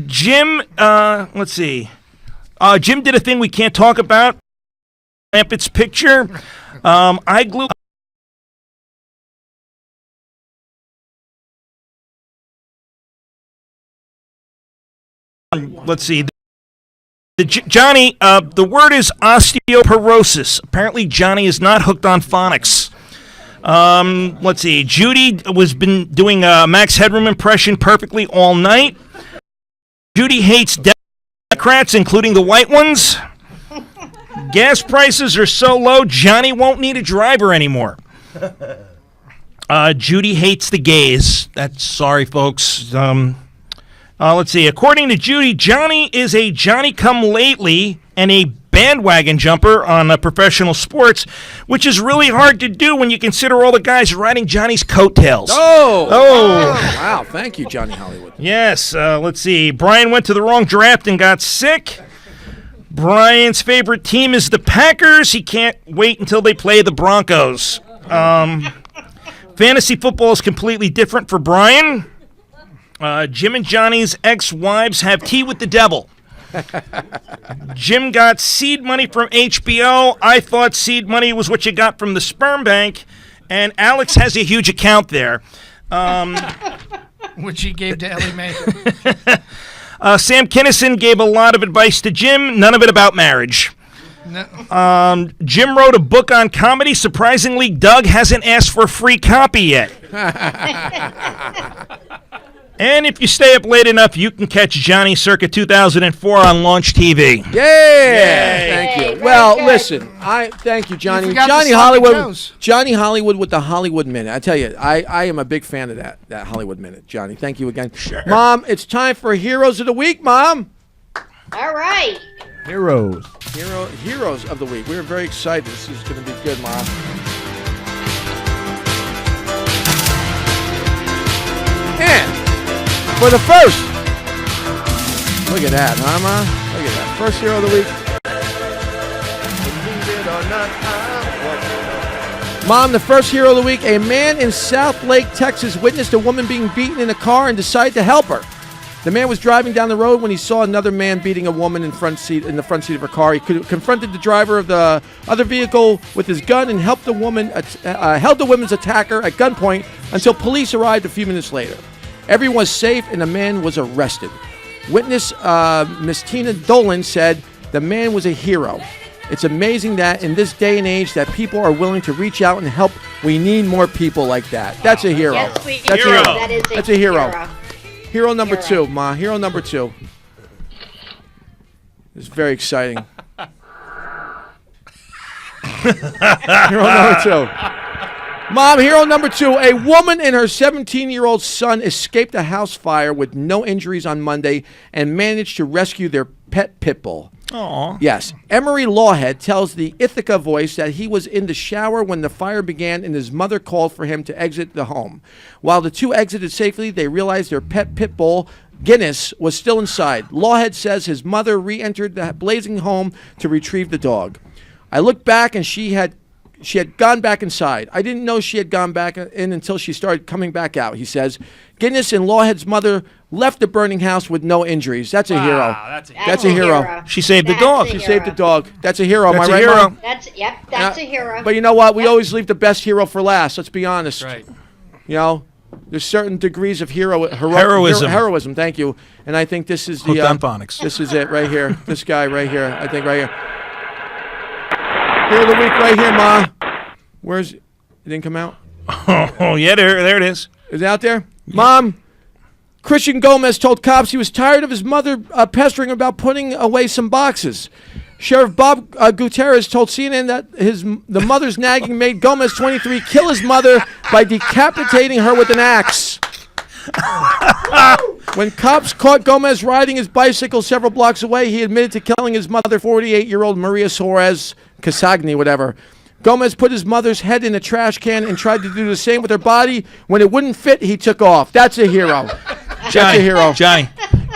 Jim, let's see. Jim did a thing we can't talk about. Lampett's picture. I glue. Let's see. Johnny, the word is osteoporosis. Apparently, Johnny is not hooked on phonics. Let's see. Judy was been doing a Max Headroom impression perfectly all night. Judy hates Democrats, including the white ones. Gas prices are so low, Johnny won't need a driver anymore. Judy hates the gays. That's sorry, folks. Let's see. According to Judy, Johnny is a Johnny-come-lately and a bandwagon jumper on professional sports, which is really hard to do when you consider all the guys riding Johnny's coattails. Oh, wow. Thank you, Johnny Hollywood. Yes. Let's see. Brian went to the wrong draft and got sick. Brian's favorite team is the Packers. He can't wait until they play the Broncos. Fantasy football is completely different for Brian. Jim and Johnny's ex-wives have tea with the devil. Jim got seed money from HBO. I thought seed money was what you got from the sperm bank. And Alex has a huge account there. Which he gave to Ellie Mae. Sam Kinison gave a lot of advice to Jim, none of it about marriage. No. Jim wrote a book on comedy. Surprisingly, Doug hasn't asked for a free copy yet. And if you stay up late enough, you can catch Johnny circa 2004 on Launch TV. Yay! Thank you. very Well, good. listen, thank you, Johnny. forgot Johnny the sloppy Hollywood. joes. Johnny Hollywood with the Hollywood Minute. I tell you, I am a big fan of that Hollywood Minute, Johnny. Thank you again. Sure. Mom, it's time for Heroes of the Week, Mom. All right. Heroes. Heroes of the Week. We're very excited. This is going to be good, Mom. And for the first, look at that, huh, Ma? Look at that. First hero of the week. Mom, the first hero of the week. A man in South Lake, Texas witnessed a woman being beaten in a car and decided to help her. The man was driving down the road when he saw another man beating a woman in the front seat of her car. He confronted the driver of the other vehicle with his gun and held the woman's attacker at gunpoint until police arrived a few minutes later. Everyone was safe and the man was arrested. Witness Miss Tina Dolan said the man was a hero. It's amazing that in this day and age that people are willing to reach out and help. We need more people like that. That's a hero. Yes, we That's do. a hero. That is That's a hero. hero. Hero number Hero. 2, Ma. Hero number 2. It's very exciting. Hero number 2. Mom, hero number 2. A woman and her 17-year-old son escaped a house fire with no injuries on Monday and managed to rescue their pet pit bull. Aww. Yes. Emery Lawhead tells the Ithaca Voice that he was in the shower when the fire began and his mother called for him to exit the home. While the two exited safely, they realized their pet pit bull, Guinness, was still inside. Lawhead says his mother re-entered the blazing home to retrieve the dog. I looked back and she had gone back inside. I didn't know she had gone back in until she started coming back out, he says. Guinness and Lawhead's mother left the burning house with no injuries. That's a hero. That's a hero. She saved the That's dog. a She hero. saved the dog. That's a hero. That's Am a I right, hero. Mom? That's a hero. But you know what? We always leave the best hero for last. Let's be honest. Right. You know, There's certain degrees of Heroism. Heroism. Thank you. And I think this is the Hooked on phonics. This is it right here. This guy right here. I think right here. Hero of the week right here, Ma. Where's it? Didn't come out. Oh yeah, there it is. Is it out there, Mom? Christian Gomez told cops he was tired of his mother pestering him about putting away some boxes. Sheriff Bob Gutierrez told CNN that the mother's nagging made Gomez, 23, kill his mother by decapitating her with an axe. When cops caught Gomez riding his bicycle several blocks away, he admitted to killing his mother, 48-year-old Maria Suarez Casagni, whatever. Gomez put his mother's head in a trash can and tried to do the same with her body. When it wouldn't fit, he took off. That's a hero. That's a hero. Johnny,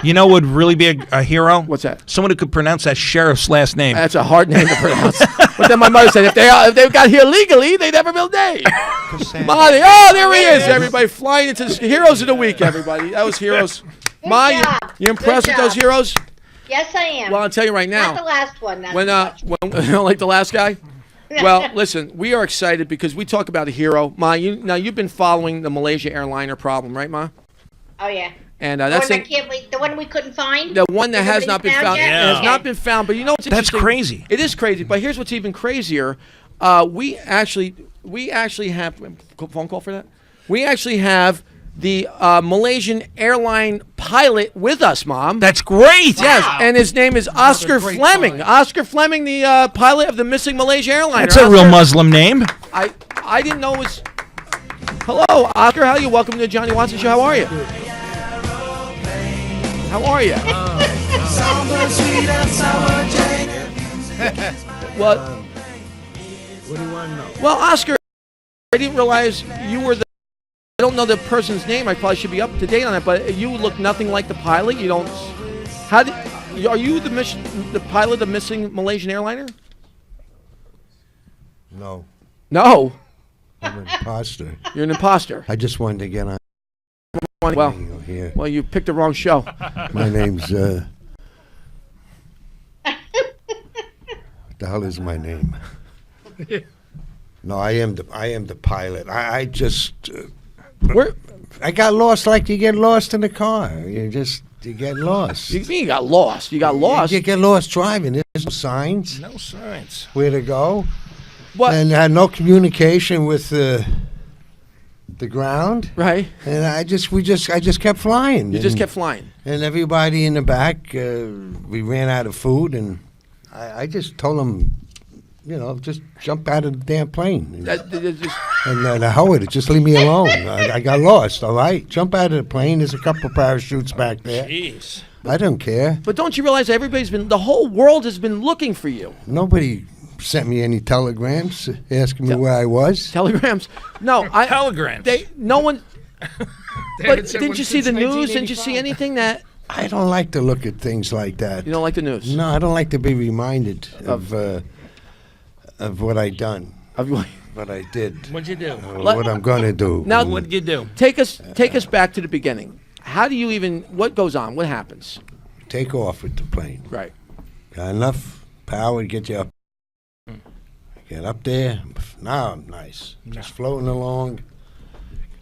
you know what would really be a hero? What's that? Someone who could pronounce that sheriff's last name. That's a hard name to pronounce. But then my mother said, if they got here legally, they never will day. Molly, oh, there he is. Everybody flying into Heroes of the Week, everybody. That was Heroes. Ma, you impressed with those heroes? Yes, I am. Well, I'll tell you right now. Not the last one. When you don't like the last guy? Well, listen, we are excited because we talk about a hero. Ma, you've been following the Malaysia airliner problem, right, Ma? Oh, yeah. And the that's the one we couldn't find? The one that has not been found. Yet? It has not been found. But you know what's interesting? That's crazy. It is crazy. But here's what's even crazier. We actually have phone call for that. We actually have the Malaysian airline pilot with us, Mom. That's great. Wow. Yes, and his name is Oscar Fleming. Pilot. Oscar Fleming, the pilot of the missing Malaysia airliner. That's a real Muslim name. I didn't know it was. Hello, Oscar. How are you? Welcome to the Johnny Watson Show. How are you? How are you? Well, What do you want to know? well, Oscar, I didn't realize you were the. I don't know the person's name. I probably should be up to date on it. But you look nothing like the pilot. You don't. Are you the pilot of the missing Malaysian airliner? No, No, I'm an imposter. you're an imposter. I just wanted to get on Well, here. well, you picked the wrong show. My name's what the hell is my name? No, I am the pilot. I just I got lost like you get lost in a car. You get lost. You mean you got lost? You got lost. You get lost driving. There's no signs. No signs. Where to go? What? And I had no communication with the ground. Right. And I just kept flying. You just kept flying. And everybody in the back, we ran out of food, and I just told them, just jump out of the damn plane. And the hell with it, just leave me alone. I got lost, all right? Jump out of the plane. There's a couple of parachutes back there. Jeez. I don't care. But don't you realize the whole world has been looking for you? Nobody sent me any telegrams asking me where I was. Telegrams? No, Telegrams. No one. haven't But sent didn't one you see since the news? Didn't you 1985. see anything that I don't like to look at things like that. you don't like the news? No, I don't like to be reminded of what I done, Of- what I did, What'd you do? what I'm going to do. Now, What'd you do? Take us back to the beginning. How do you even? What goes on? What happens? Take off with the plane. Right. Got enough power to get you up. Get up there. Now I'm nice. Just floating along.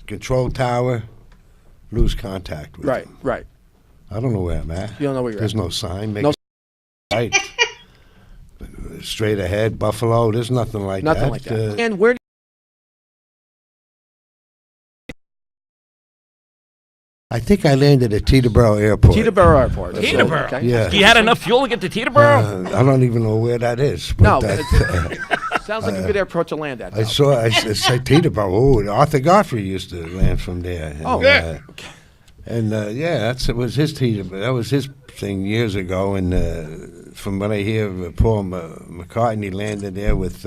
Control tower. Lose contact with Right. them. Right. I don't know where I'm at. You don't know where you're There's at. no sign. Make No it right. Straight ahead, Buffalo. There's nothing like that. Nothing like that. And where? I think I landed at Teterboro Airport. Teterboro Airport. Teterboro. Okay. Yeah. You had enough fuel to get to Teterboro? I don't even know where that is. No, But but sounds like a good airport to land at. I saw. I said Teterboro. Oh, Arthur Godfrey used to land from there. And, Oh, yeah. It was his Teterboro. That was his thing years ago. And from what I hear, Paul McCartney landed there with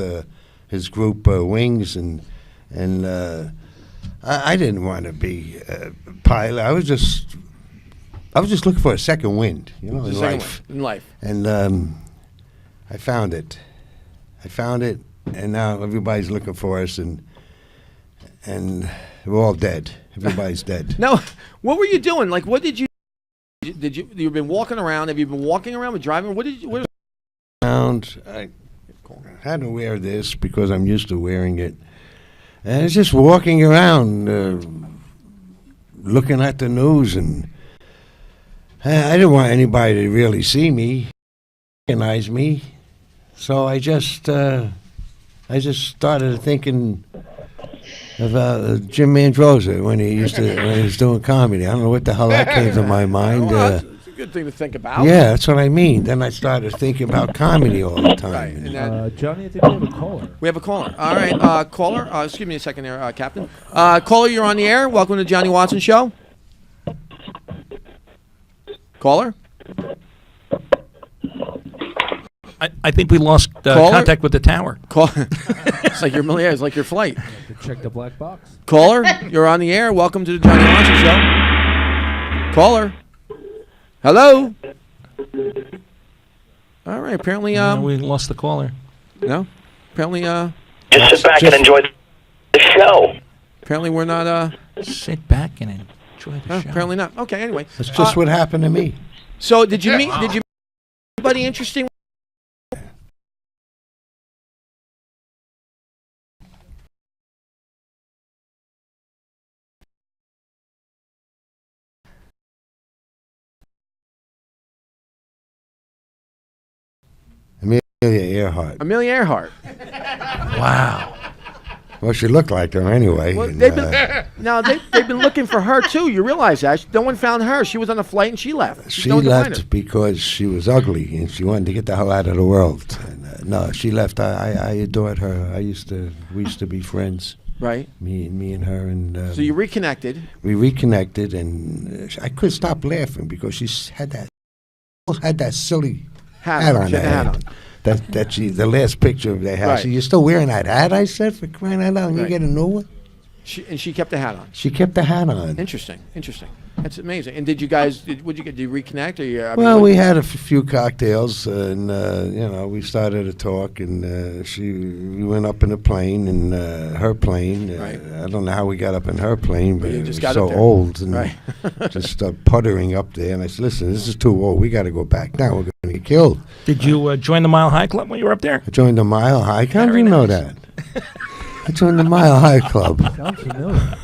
his group Wings, and I didn't want to be a pilot. I was just looking for a second wind, in life. In life. And I found it. And now everybody's looking for us, and we're all dead. Everybody's dead. Now, what were you doing? Like, what did you? You've been walking around? Have you been walking around with driving? What did you? What? I had to wear this because I'm used to wearing it. And it's just walking around, looking at the news, and I didn't want anybody to really see me, recognize me. So I just started thinking of Jim Mandrosa when he was doing comedy. I don't know what the hell that came to my mind. Well, it's a good thing to think about. Yeah, that's what I mean. Then I started thinking about comedy all the time. Right. And then, Johnny, I think we have a caller. we have a caller. All right, caller. Excuse me a second there, Captain. Caller, you're on the air. Welcome to the Johnny Watson Show. Caller? I think we lost contact with the tower. It's like your millionaire. It's like your flight. Check the black box. Caller, you're on the air. Welcome to the Johnny Watson Show. Caller. Hello. All right. Apparently, we lost the caller. no. Apparently, Just sit back and enjoy the show. apparently we're not. Sit back and enjoy the show. Apparently not. Okay. Anyway. That's just what happened to me. So did you meet anybody interesting? Amelia Earhart. Amelia Earhart. Wow. Well, she looked like her anyway. Well, and, they've been looking for her too. You realize that no one found her. She was on a flight and she left. she No one could find her. left because she was ugly and she wanted to get the hell out of the world. And, no, she left. I adored her. We used to be friends. Right. Me and her, and So you reconnected. we reconnected, and I couldn't stop laughing because she had that silly hat on She her had a hat head. The last picture of that hat. Right. So you're still wearing that hat? I said, for crying out loud, and you Right. get a new one. She kept the hat on. She kept the hat on. Interesting. That's amazing. And did you guys? Did you reconnect? Or you? We had a few cocktails, and we started to talk, and we went up in a plane, and her plane. Right. I don't know how we got up in her plane, but You it just was got so up there. old, and Right. just puttering up there. And I said, "Listen, this is too old. We got to go back now. We're going to get killed." Did you join the Mile High Club when you were up there? I joined the Mile High. How do you know that? I joined the Mile High Club. Sounds familiar.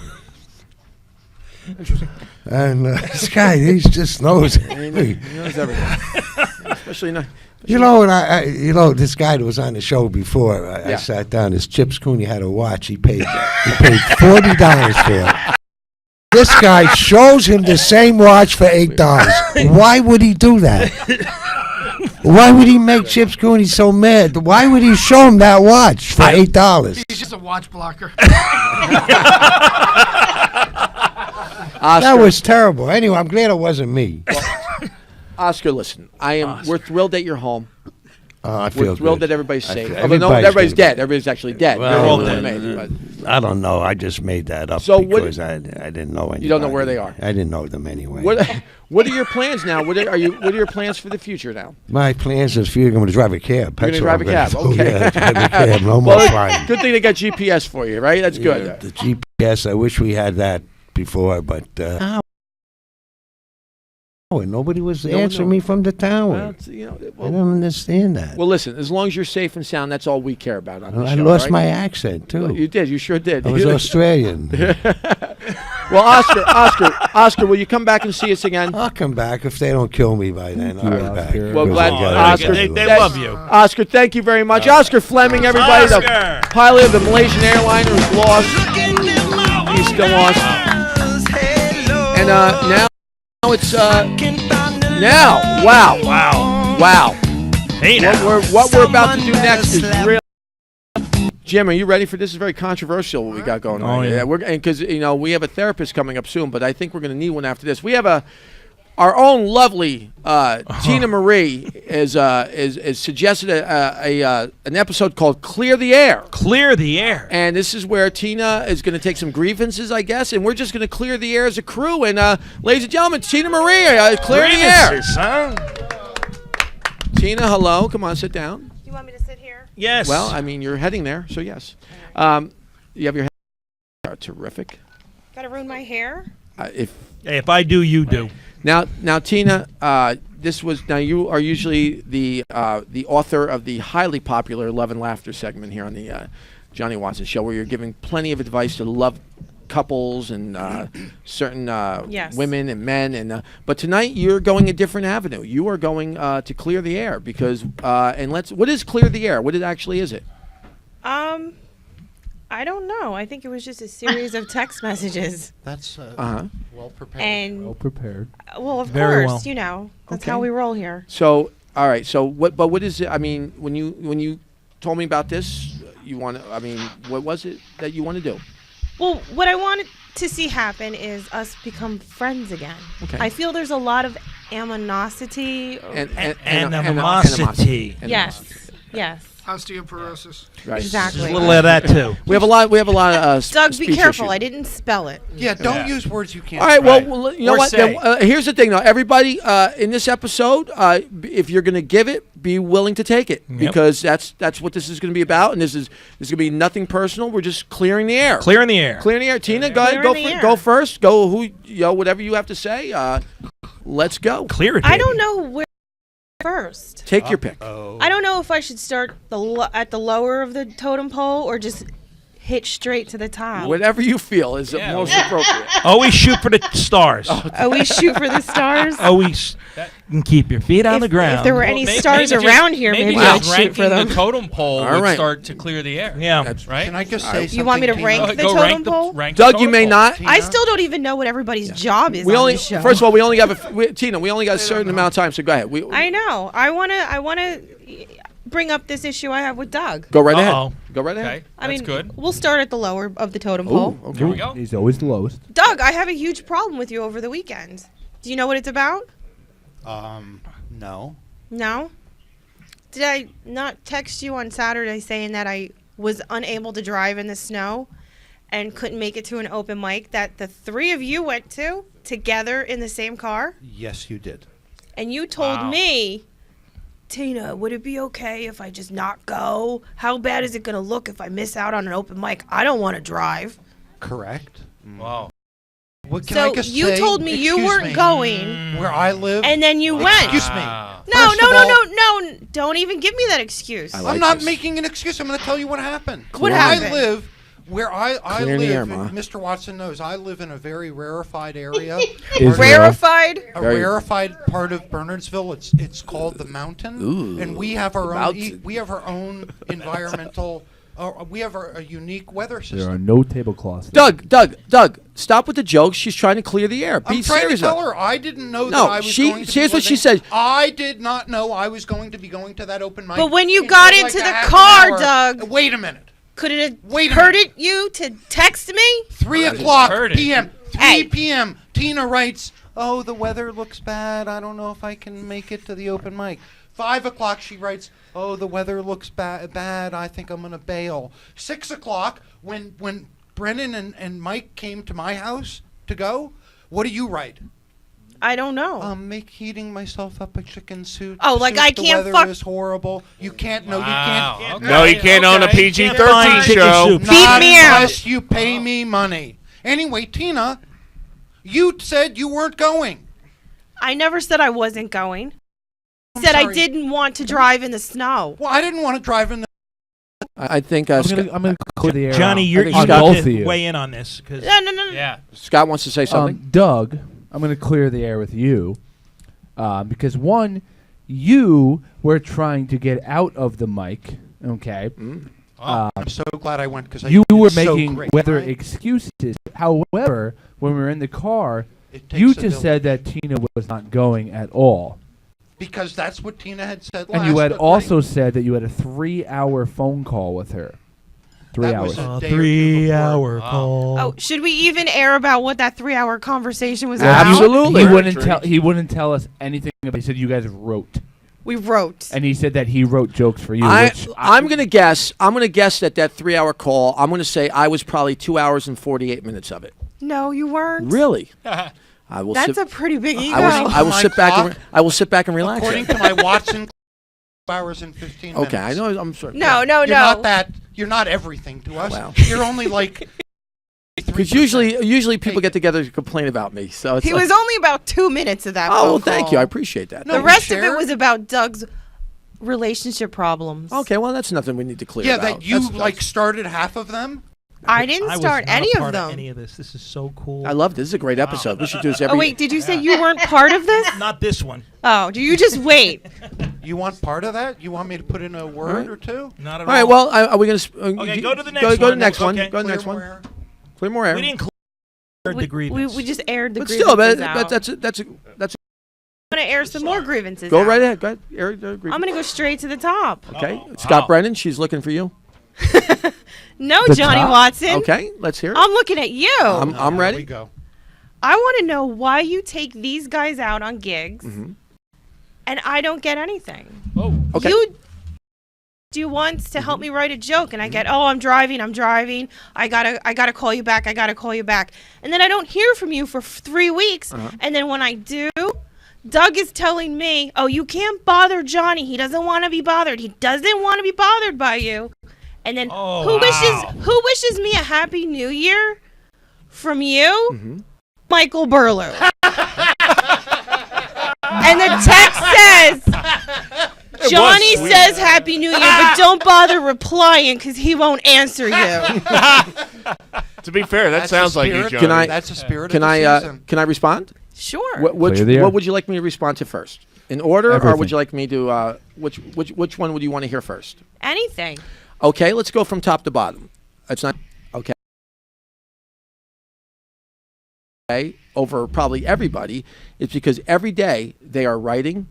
And this guy, he just knows He everything. knows everything. Especially not. You know, and this guy that was on the show before, I Yeah. sat down. This Chips Cooney had a watch. He paid $40 for it. This guy shows him the same watch for $8. Why would he do that? Why would he make Chips Cooney so mad? Why would he show him that watch for $8? He's just a watch blocker. Oscar, That was terrible. Anyway, I'm glad it wasn't me. Oscar, listen. We're thrilled that you're home. I feel We're thrilled good. that everybody's I safe. feel- Although everybody's dead. Everybody's actually dead. Well, They're all amazing, but I don't know. I just made that up So what- because I didn't know anybody. You don't know where they are. I didn't know them anyway. what are your plans now? What are your plans for the future now? My plans is for you. I'm going to drive a cab. You're That's gonna what drive a I'm cab. gonna do. Okay. Yeah, drive a cab. No more Well, flying. good thing they got GPS for you, right? That's good. Yeah, the GPS. I wish we had that before, but nobody was No one answering knew. me from the tower. Well, I don't understand that. Well, listen. As long as you're safe and sound, that's all we care about on this I show, lost right? my accent too. You did. You sure did. I was Australian. Well, Oscar, will you come back and see us again? I'll come back if they don't kill me by then. I'll be back. Well, glad Oscar. They love you. Oscar, thank you very much. Oscar Fleming, everybody, Oscar. the pilot of the Malaysian airliner who's lost. He's still lost. And now it's now. Wow. Hey, now. What we're about to do next is real. Jim, are you ready for this? Is very controversial what we got going on. Oh, yeah. Because we have a therapist coming up soon, but I think we're going to need one after this. We have our own lovely Tina Marie is suggested an episode called "Clear the Air." Clear the air. And this is where Tina is going to take some grievances, I guess, and we're just going to clear the air as a crew. And ladies and gentlemen, Tina Marie, clear the air. Grievances, huh? Tina, hello. Come on, sit down. You want me to sit here? Yes. Well, I mean, you're heading there, so yes. You have your hair. Terrific. Gotta ruin my hair? If I do, you do. Now, Tina, you are usually the author of the highly popular Love and Laughter segment here on the Johnny Watson Show, where you're giving plenty of advice to love couples and certain Yes. women and men, and but tonight you're going a different avenue. You are going to clear the air because what is clear the air? What it actually is it? I don't know. I think it was just a series of text messages. That's well prepared. And Well prepared. well, of Very course, well. that's Okay. how we roll here. So all right. So what? But what is it? I mean, when you told me about this, you want to. I mean, what was it that you want to do? Well, what I wanted to see happen is us become friends again. Okay. I feel there's a lot of animosity. Animosity. Yes. Osteoporosis. Right. Exactly. There's a little of that too. We have a lot of Doug, be speech careful. issues. I didn't spell it. Yeah, don't use words you can't. All right. spell. Well, you know Or what? say. Then, here's the thing, though. Everybody in this episode, if you're going to give it, be willing to take it because that's what this is going to be about, and this is going to be nothing personal. We're just clearing the air. Clearing the air. Clearing the air. Tina, go ahead. Go first. Go whatever you have to say. Let's go. Clear it. I don't know where first. Take your pick. I don't know if I should start at the lower of the totem pole or just hit straight to the top. Whatever you feel is most appropriate. Always shoot for the stars. Always shoot for the stars. Always and keep your feet on the ground. If there were any stars around here, maybe I'd shoot for them. The totem pole All would right. start to clear the air. Yeah. Right? Can I just say something? You want me to rank the Go totem pole? rank Doug, the you totem may pole. not. I still don't even know what everybody's job is on this show. First of all, we only have Tina. We only got a certain amount of time, so go ahead. I know. I wanna bring up this issue I have with Doug. Go right ahead. Uh-oh. Go right ahead. Okay, I that's mean, good. we'll start at the lower of the totem pole. Okay. Here we go. He's always the lowest. Doug, I have a huge problem with you over the weekend. Do you know what it's about? No. No? Did I not text you on Saturday saying that I was unable to drive in the snow and couldn't make it to an open mic that the three of you went to together in the same car? Yes, you did. And you told me, Tina, would it be okay if I just not go? How bad is it going to look if I miss out on an open mic? I don't want to drive. Correct. Wow. What can I So just you say? told me you Excuse weren't me. going, Where I live. and then you went. Excuse me. Wow. No, First of all- no. Don't even give me that excuse. I like I'm not this. making an excuse. I'm going to tell you what happened. What Where happened? I live, where I Clear the air, live, Ma. and Mr. Watson knows, I live in a very rarefied area. Israel. Rarefied? A Very- rarefied part of Bernardsville. It's called the Mountain, Ooh, and we have our own. mountain. We have our own environmental. We have a unique weather There are system. no tablecloths. there. Doug, stop with the jokes. She's trying to clear the air. Be I'm trying serious. to tell her I didn't know No, that I was she- going to here's be what she living- said. I did not know I was going to be going to that open mic. But when you until got like into a the half car, an hour. Doug. Wait a minute. Could it have Wait a hurted you to text me? 3 I just o'clock heard it. p.m. 3 Hey. p.m. Tina writes, "Oh, the weather looks bad. I don't know if I can make it to the open mic." 5 o'clock she writes, "Oh, the weather looks bad. I think I'm gonna bail." 6 o'clock when Brennan and Mike came to my house to go, what do you write? I don't know. Heating myself up a chicken suit. Oh, like I the can't weather fuck- is horrible. You can't. No, Wow. you can't. Okay. No, you can't own a Okay. PG-13 Fine chicken show. soup. Beat Not me out. unless you pay me money. Anyway, Tina, you said you weren't going. I never said I wasn't going. I said I sorry. didn't want to drive in the snow. Well, I didn't want to drive in the. I think I'm gonna clear the air. Johnny, out. you're think you on Scott- got both of to you. weigh in on this because No. Yeah. Scott wants to say something. Doug, I'm going to clear the air with you because one, you were trying to get out of the mic. Okay. I'm so glad I went because You were it's so making great, weather right? excuses. However, when we were in the car, It takes you a just said that Tina was not going at all. because that's what Tina had said last. And you had night. also said that you had a 3-hour phone call with her. 3 That was hours. a day or two before. 3-hour call. Oh, should we even air about what that 3-hour conversation was Well, about? Absolutely. He wouldn't tell us anything about. He said you guys wrote, We wrote. and he said that he wrote jokes for you. I'm gonna guess that 3-hour call. I'm gonna say I was probably 2 hours and 48 minutes of it. No, you weren't. Really? I will. That's sit, a pretty big ego. I will My sit back. clock, I will sit back and relax. According to my Watson, 2 hours and 15 minutes. Okay, I know. I'm sorry. No. You're not that. You're not everything to us. Wow. You're only like. Because usually people get together to complain about me. So it's He like, was only about 2 minutes of that. Oh, phone well, thank call. you. I appreciate that. No, The we rest of it shared. was about Doug's relationship problems. Okay, well, that's nothing we need to clear. Yeah, about. that you That's- like started half of them. I didn't was start not any a of part them. Any of this. This is so cool. I love this. This is a great episode. We should do this every. Oh wait, did you say you weren't part of this? Not this one. Oh, do you just wait? You want part of that? You want me to put in a word or two? Not at all right. Well, are we going to? Okay, go to the next Go one. to the next one. Okay. Go to the next one. Clear more air. We didn't clear the grievance. We just aired the But grievances still, out. that's. I'm gonna air some more grievances. Go out. right ahead. Go ahead. Air the grievance. I'm gonna go straight to the top. Okay, Scott Brennan. She's looking for you. No, The Johnny top? Watson. Okay, let's hear it. I'm looking at you. I'm ready. Go. I want to know why you take these guys out on gigs, and I don't get anything. Oh, okay. You do once to help me write a joke, and I get, oh, I'm driving. I gotta call you back. And then I don't hear from you for 3 weeks, and then when I do, Doug is telling me, oh, you can't bother Johnny. He doesn't want to be bothered. He doesn't want to be bothered by you. And then who wishes me a happy new year from you? Michael Burlew. And the text says, Johnny says happy new year, but don't bother replying because he won't answer you. To be fair, that sounds like you, Johnny. Can I? That's the spirit Can of the I? season. Can I respond? Sure. What would you like me to respond to first? In order, or Everything. would you like me to? Which one would you want to hear first? Anything. Okay, let's go from top to bottom. It's not okay. Okay, over probably everybody. It's because every day they are writing,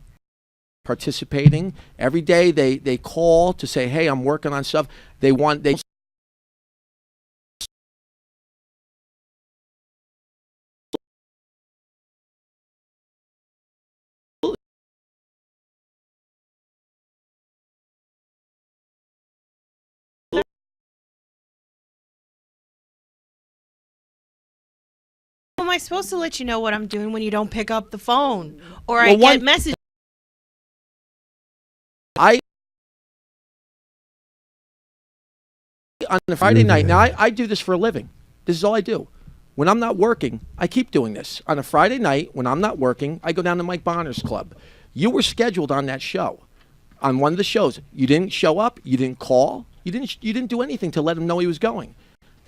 participating. Every day they call to say, "Hey, I'm working on stuff." They How am I supposed to let you know what I'm doing when you don't pick up the phone? Or Well, I get messages. on a Friday night. Now I do this for a living. This is all I do. When I'm not working, I keep doing this. On a Friday night, when I'm not working, I go down to Mike Bonner's club. You were scheduled on that show, on one of the shows. You didn't show up. You didn't call. You didn't do anything to let him know he was going.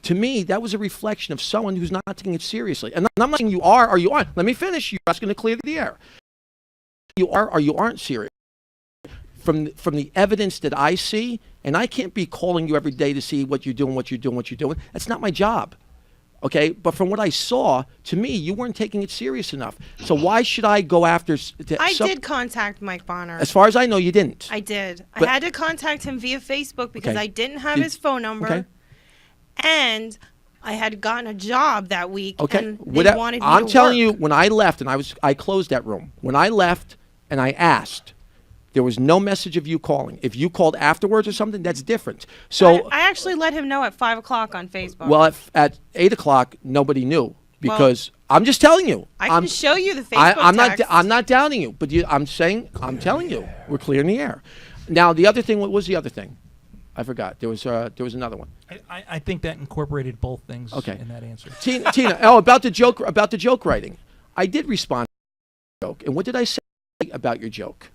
To me, that was a reflection of someone who's not taking it seriously. And I'm not saying you are or you aren't. Let me finish. You're asking to clear the air. You are or you aren't serious. From the evidence that I see, and I can't be calling you every day to see what you're doing. That's not my job. Okay? But from what I saw, to me, you weren't taking it serious enough. So why should I go after... I did contact Mike Bonner. As far as I know, you didn't. I did. But- I had to contact him via Facebook because Okay. I didn't have Did- his phone number. Okay. And I had gotten a job that week. Okay. And they wanted me I'm to telling work. you, when I left, and I closed that room. When I left and I asked, there was no message of you calling. If you called afterwards or something, that's different. So, I actually let him know at 5 o'clock on Facebook. well, at 8 o'clock, nobody knew because I'm just telling you. I can show you the Facebook text. I'm not doubting you, but I'm telling you, we're clearing the air. Now, the other thing, what was the other thing? I forgot. There was another one. I think that incorporated both things in that answer. Tina, about the joke writing. I did respond to the joke. And what did I say about your joke?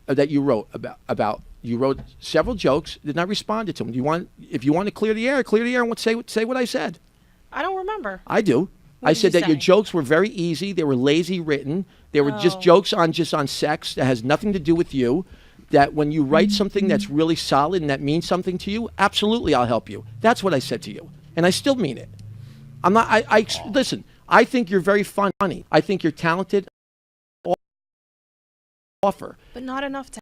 That you wrote about you wrote several jokes, did not respond to them. If you want to clear the air and say what I said. I don't remember. I do. I said that your jokes were very easy. They were lazy written. They were just jokes on sex that has nothing to do with you. That when you write something that's really solid and that means something to you, absolutely I'll help you. That's what I said to you. And I still mean it. I'm not listen, I think you're very funny. I think you're talented. Offer. But not enough to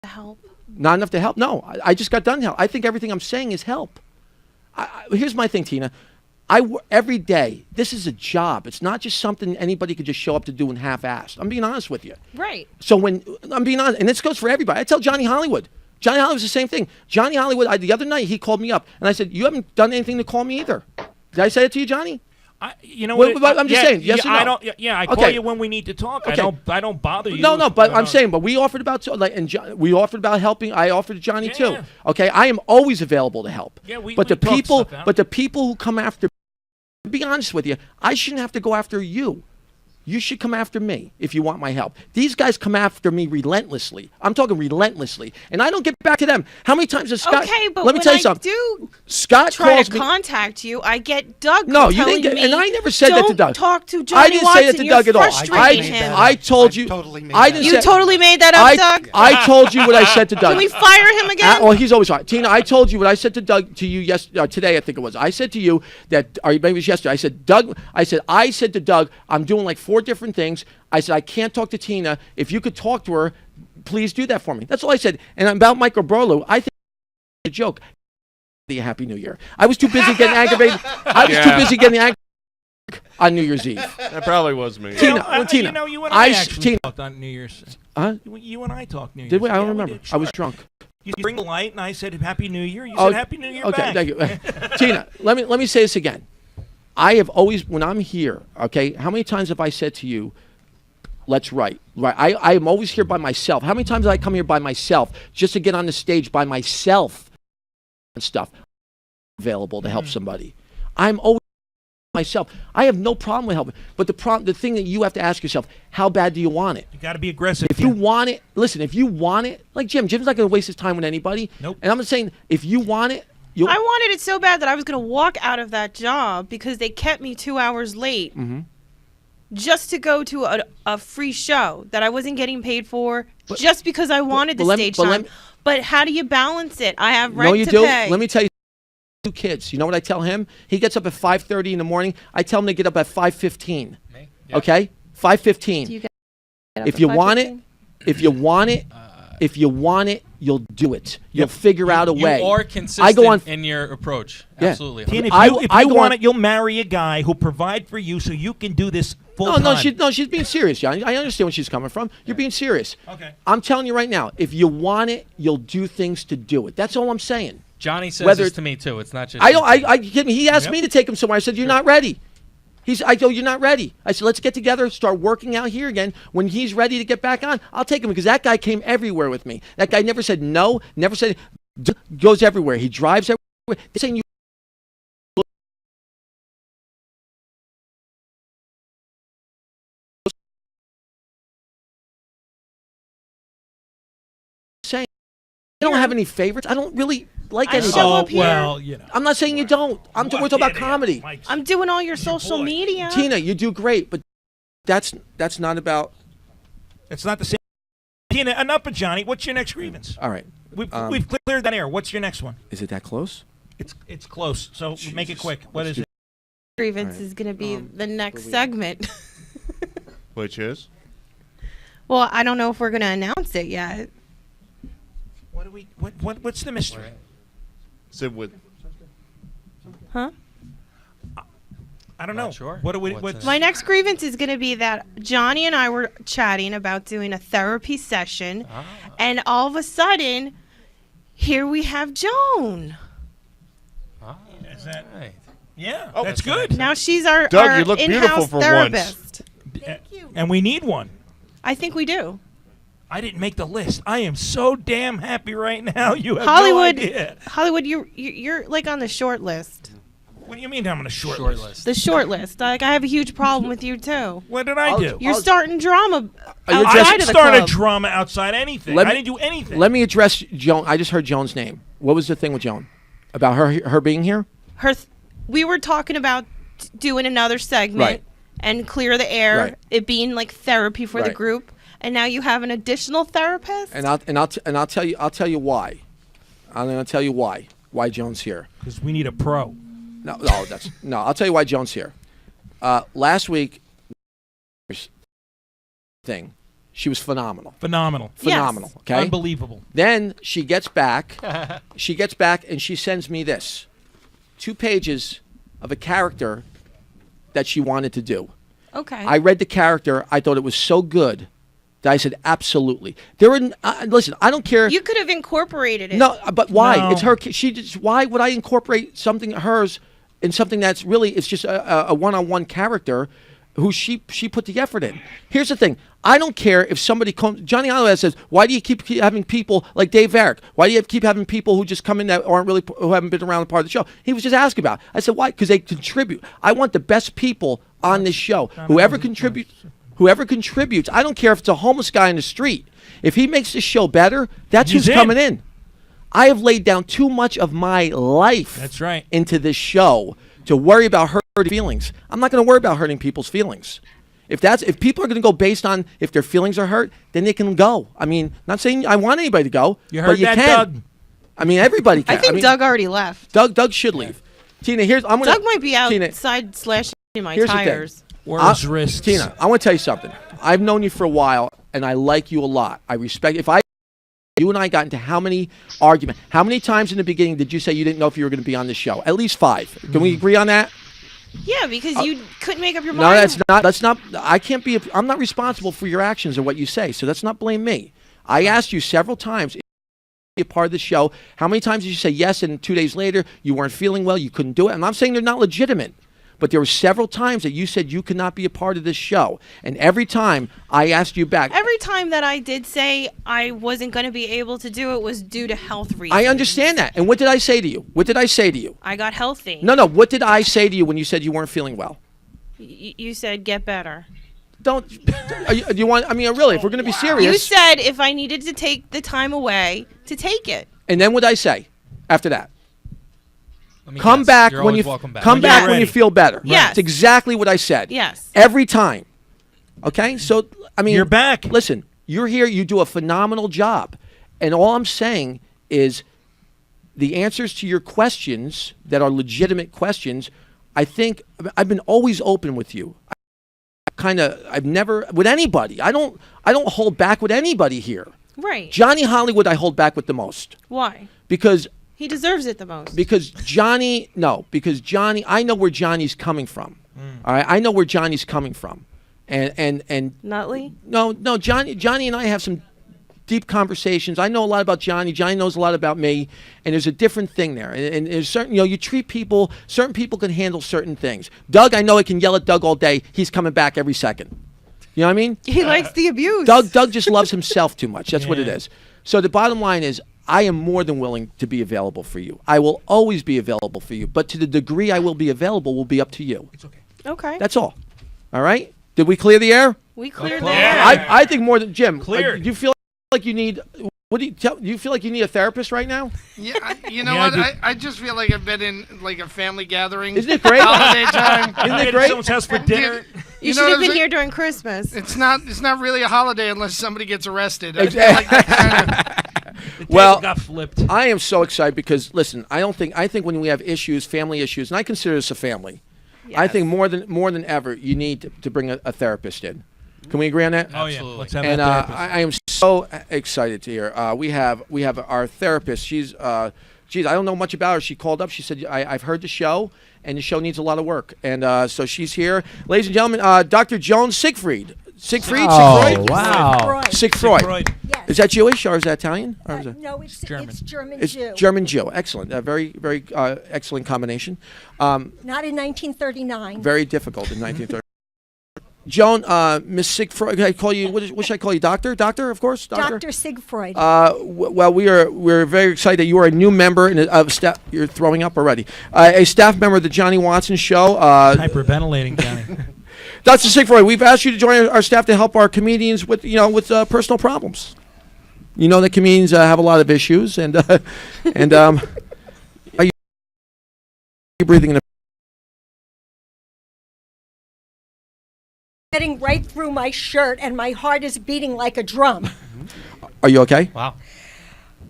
help. Not enough to help? No, I just got done help. I think everything I'm saying is help. Here's my thing, Tina. Every day, this is a job. It's not just something anybody could just show up to do and half-assed. I'm being honest with you. Right. So when I'm being honest, and this goes for everybody. I tell Johnny Hollywood. Johnny Hollywood's the same thing. Johnny Hollywood, the other night, he called me up, and I said, you haven't done anything to call me either. Did I say it to you, Johnny? You know what? I'm just saying. Yes or no? I don't. Yeah, I call you when we need to talk. Okay. I don't bother you. No, but I'm saying, but we offered about we offered about helping. I offered to Johnny too. Yeah. Okay, I am always available to help. Yeah, but the talk people, stuff out. but the people who come after, to be honest with you, I shouldn't have to go after you. You should come after me if you want my help. These guys come after me relentlessly. I'm talking relentlessly, and I don't get back to them. How many times has Scott? Okay, but let me when tell you I something. do Scott try calls to me. contact you, I get Doug. No, you telling didn't get. me, And I never said that to Doug. Don't talk to Johnny I didn't Watson. say that to You're Doug at all. frustrating him. I told you. I didn't You say, totally made that up, Doug. I told you what I said to Doug. Can we fire him again? Well, he's always right. Tina, I told you what I said to Doug to you today. I think it was. I said to you that, or maybe it was yesterday. I said, Doug. I said to Doug, I'm doing like 4 different things. I said I can't talk to Tina. If you could talk to her, please do that for me. That's all I said. And about Michael Brolo, I think it's a joke. A Happy New Year. I was too busy getting aggravated. I was too busy getting aggravated on New Year's Eve. That probably was me. Tina, You know, you and I actually Tina, talked on New Year's. Huh? You and I talked New Year's. Did we? I don't Yeah, remember. did, I was sure. drunk. You bring the light, and I said Happy New Year. You said Happy New Year Okay, back. thank you. Tina, let me say this again. I have always, when I'm here, okay, how many times have I said to you, let's write? Right. I am always here by myself. How many times did I come here by myself just to get on the stage by myself and stuff available to help somebody? I'm always myself. I have no problem with helping. But the thing that you have to ask yourself, how bad do you want it? You got to be aggressive. If you want it, listen, if you want it, like Jim's not going to waste his time with anybody. Nope. And I'm saying, if you want it, you'll. I wanted it so bad that I was going to walk out of that job because they kept me 2 hours late just to go to a free show that I wasn't getting paid for just because I wanted the stage time. But how do you balance it? I have rent to pay. Let me tell you. 2 kids. You know what I tell him? He gets up at 5:30 in the morning. I tell him to get up at 5:15. Okay? 5:15. If you want it, you'll do it. You'll figure out a way. You are consistent in your approach. Yeah. Absolutely. Tina, if I you go want on- it, you'll marry a guy who'll provide for you so you can do this full time. She's being serious. I understand where she's coming from. You're being serious. Okay. I'm telling you right now, if you want it, you'll do things to do it. That's all I'm saying. Johnny says this to me too. It's not just. He asked me to take him somewhere. I said, "You're not ready." I go, "You're not ready." I said, "Let's get together, start working out here again. When he's ready to get back on, I'll take him," because that guy came everywhere with me. That guy never said no, never said goes everywhere. He drives everywhere. They're saying you. Saying I don't have any favorites. I don't really like anybody. show up here. Well, you know. I'm not saying you don't. We're talking about comedy. I'm doing all your social media. Tina, you do great, but that's not about. It's not the same. Tina, enough of Johnny. What's your next grievance? All right. We've cleared that air. What's your next one? Is it that close? It's close. So make it quick. What is it? Grievance is going to be the next segment. Which is? Well, I don't know if we're going to announce it yet. What's the mystery? Sit with. Huh? I don't know. Sure. What's My next grievance is going to be that Johnny and I were chatting about doing a therapy session, and all of a sudden, here we have Joan. Is that right? Yeah, Oh, that's good. Now she's our, Doug, our you look beautiful in-house for once. therapist. And we need one. I think we do. I didn't make the list. I am so damn happy right now. You have Hollywood, no idea. Hollywood, you're like on the short list. What do you mean I'm on a short list? The short list. Like I have a huge problem with you too. What did I do? You're starting drama I outside didn't of the start club. a drama outside anything. I didn't do anything. Let me address Joan. I just heard Joan's name. What was the thing with Joan? About her being here? We were talking about doing another segment Right. and clear the air, Right. it being like therapy for the Right. group, and now you have an additional therapist. And I'll tell you why. I'm going to tell you why Joan's here. Because we need a pro. No, I'll tell you why Joan's here. Last week, she was phenomenal. Phenomenal. Phenomenal. Yes. Okay. Unbelievable. Then she gets back. And she sends me this: 2 pages of a character that she wanted to do. Okay. I read the character. I thought it was so good that I said absolutely. There were listen. I don't care. You could have incorporated it. No, but why? No. It's her. She just. Why would I incorporate something of hers in something that's really? It's just a one-on-one character who she put the effort in. Here's the thing. I don't care if somebody comes. Johnny Oliver says, why do you keep having people like Dave Varick? Why do you keep having people who just come in that aren't really, who haven't been around part of the show? He was just asking about it. I said, why? Because they contribute. I want the best people on this show. Whoever contributes, I don't care if it's a homeless guy in the street. If he makes the show better, that's who's coming in. I have laid down too much of my life into this show to worry about hurting feelings. I'm not going to worry about hurting people's feelings. If people are going to go based on if their feelings are hurt, then they can go. I mean, not saying I want anybody to go, but you can. Doug? I mean, everybody can. I think Doug already left. Doug should leave. Tina, Doug might be outside slashing my tires. Where's wrists? Tina, I want to tell you something. I've known you for a while, and I like you a lot. I respect. You and I got into how many arguments? How many times in the beginning did you say you didn't know if you were going to be on this show? At least 5. Can we agree on that? Yeah, because you couldn't make up your No, mind. that's not. I can't be. I'm not responsible for your actions or what you say. So let's not blame me. I asked you several times if you be a part of the show. How many times did you say yes, and 2 days later you weren't feeling well, you couldn't do it? And I'm saying they're not legitimate. But there were several times that you said you could not be a part of this show. And every time I asked you back. Every time that I did say I wasn't going to be able to do it was due to health reasons. I understand that. And what did I say to you? What did I say to you? I got healthy. No. What did I say to you when you said you weren't feeling well? You said get better. Do you want, I mean, really, if we're going to be serious. You said if I needed to take the time away, to take it. And then what did I say after that? Come back when you feel better. Yes. That's exactly what I said. Yes. Every time. Okay? So, I mean, you're back. Listen, you're here, you do a phenomenal job. And all I'm saying is the answers to your questions that are legitimate questions, I think I've been always open with you. I've never with anybody. I don't hold back with anybody here. Right. Johnny Hollywood I hold back with the most. Why? Because he deserves it the most. Because Johnny, I know where Johnny's coming from. All right, I know where Johnny's coming from, and Nutley? No, Johnny and I have some deep conversations. I know a lot about Johnny. Johnny knows a lot about me, and there's a different thing there. And there's certain, you treat people. Certain people can handle certain things. Doug, I know I can yell at Doug all day. He's coming back every second. You know what I mean? He likes the abuse. Doug just loves himself too much. That's what it is. So the bottom line is, I am more than willing to be available for you. I will always be available for you. But to the degree I will be available will be up to you. It's okay. Okay. That's all. All right? Did we clear the air? We cleared the air. Yeah. I think more than Jim. Clear. Do you feel like you need? Do you feel like you need a therapist right now? Yeah, you know what? I just feel like I've been in like a family gathering. Isn't it great? Holiday time. Isn't it great? Someone's house for dinner. You should have been here during Christmas. It's not really a holiday unless somebody gets arrested. I Exactly. feel like that Well, got flipped. I am so excited because listen, I think when we have issues, family issues, and I consider this a family. I think more than ever, you need to bring a therapist in. Can we agree on that? Oh yeah. Let's have And that therapist. I am so excited to hear. We have our therapist. She's geez, I don't know much about her. She called up. She said, I've heard the show, and the show needs a lot of work. And so she's here. Ladies and gentlemen, Dr. Joan Siegfried. Siegfried? Wow. Siegfried. Yes. Is that Jewish or is that Italian? Or is it? No, it's German. It's German It's Jew. German Jew. Excellent. Very, very excellent combination. Not in 1939. Very difficult in 1930. Joan, Miss Siegfried, can I call you? What should I call you? Doctor? Doctor, of course. Dr. Siegfried. Well, we're very excited that you are a new member of staff. You're throwing up already. A staff member of the Johnny Watson Show. Hyperventilating, Johnny. Dr. Siegfried, we've asked you to join our staff to help our comedians with personal problems. You know that comedians have a lot of issues, and are you breathing in a Getting right through my shirt, and my heart is beating like a drum. Are you okay? Wow.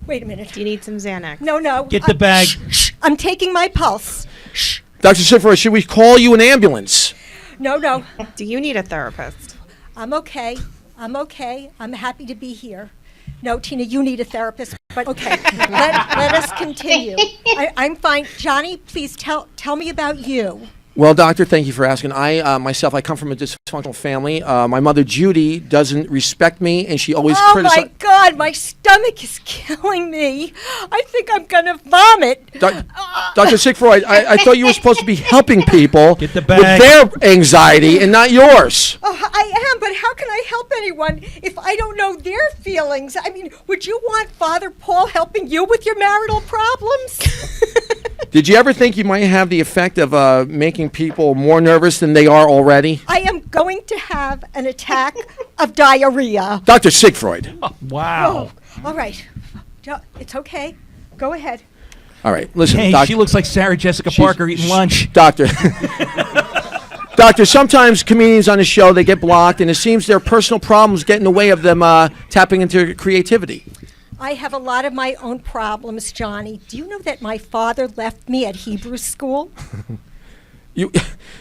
Wait a minute. Do you need some Xanax? No. Get the bag. Shh. I'm taking my pulse. Dr. Siegfried, should we call you an ambulance? No. Do you need a therapist? I'm okay. I'm happy to be here. No, Tina, you need a therapist. But okay, let us continue. I'm fine. Johnny, please tell me about you. Well, doctor, thank you for asking. I myself, I come from a dysfunctional family. My mother, Judy, doesn't respect me, and she always criticizes. Oh, my God, my stomach is killing me. I think I'm going to vomit. Dr. Sigfroyd, I thought you were supposed to be helping people with their anxiety and not yours. Oh, I am, but how can I help anyone if I don't know their feelings? I mean, would you want Father Paul helping you with your marital problems? Did you ever think you might have the effect of making people more nervous than they are already? I am going to have an attack of diarrhea. Dr. Sigfroyd. Wow. Oh, all right. It's okay. Go ahead. All right, listen. Hey, she looks like Sarah Jessica Parker eating lunch. Doctor. Doctor, sometimes comedians on the show, they get blocked, and it seems their personal problems get in the way of them tapping into creativity. I have a lot of my own problems, Johnny. Do you know that my father left me at Hebrew school? You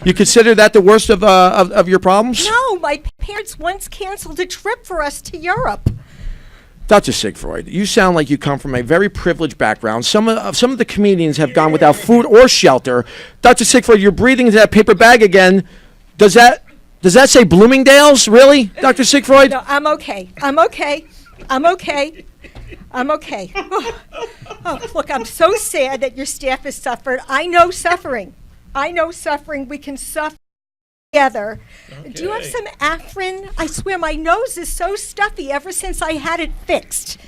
consider that the worst of your problems? No, my parents once canceled a trip for us to Europe. Dr. Sigfroyd, you sound like you come from a very privileged background. Some of the comedians have gone without food or shelter. Dr. Sigfroyd, you're breathing into that paper bag again. Does that say Bloomingdale's, really, Dr. Sigfroyd? No, I'm okay. I'm okay. Oh, look, I'm so sad that your staff has suffered. I know suffering. We can suffer together. Okay. Do you have some Afrin? I swear my nose is so stuffy ever since I had it fixed.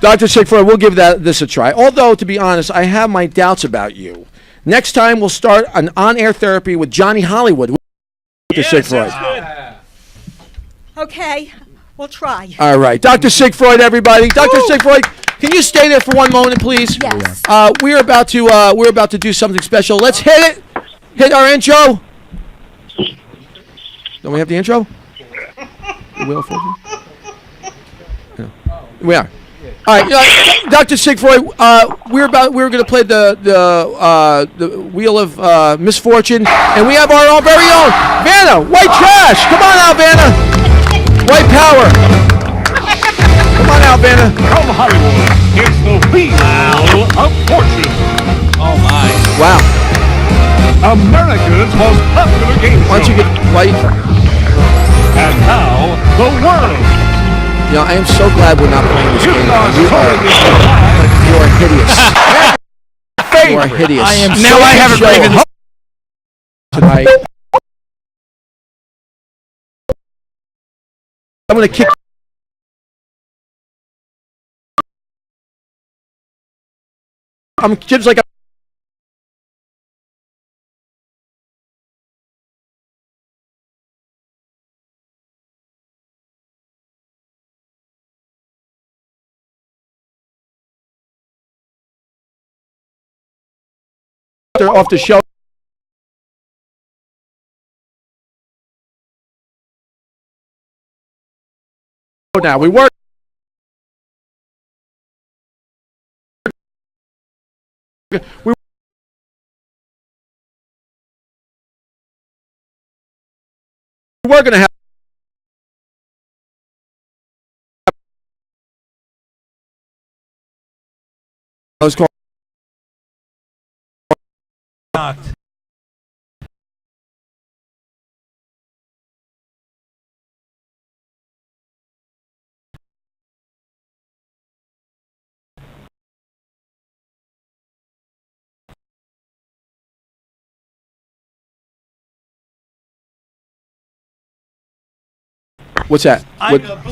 Dr. Sigfroyd, we'll give this a try. Although, to be honest, I have my doubts about you. Next time, we'll start an on-air therapy with Johnny Hollywood. Dr. Sigfroyd. Okay, we'll try. All right. Dr. Sigfroyd, everybody. Dr. Sigfroyd, can you stay there for one moment, please? Yes. We're about to do something special. Let's hit it. Hit our intro. Don't we have the intro? The Wheel of Fortune? No. We are. All right, Dr. Sigfroyd, we're going to play the Wheel of Misfortune, and we have our own very own Vanna, White Trash. Come on out, Vanna. White Power. Come on out, Vanna. From Hollywood, it's the Wheel of Fortune. Oh my! Wow. America's most popular game show. Why don't you get White? And now, the world. You know, I am so glad we're not playing this game. You are hideous. You are hideous. I am now I have a grievance tonight. I'm going to kick. Jim's like. Off the show. Now we work. We're going to have. Let's call. What's that?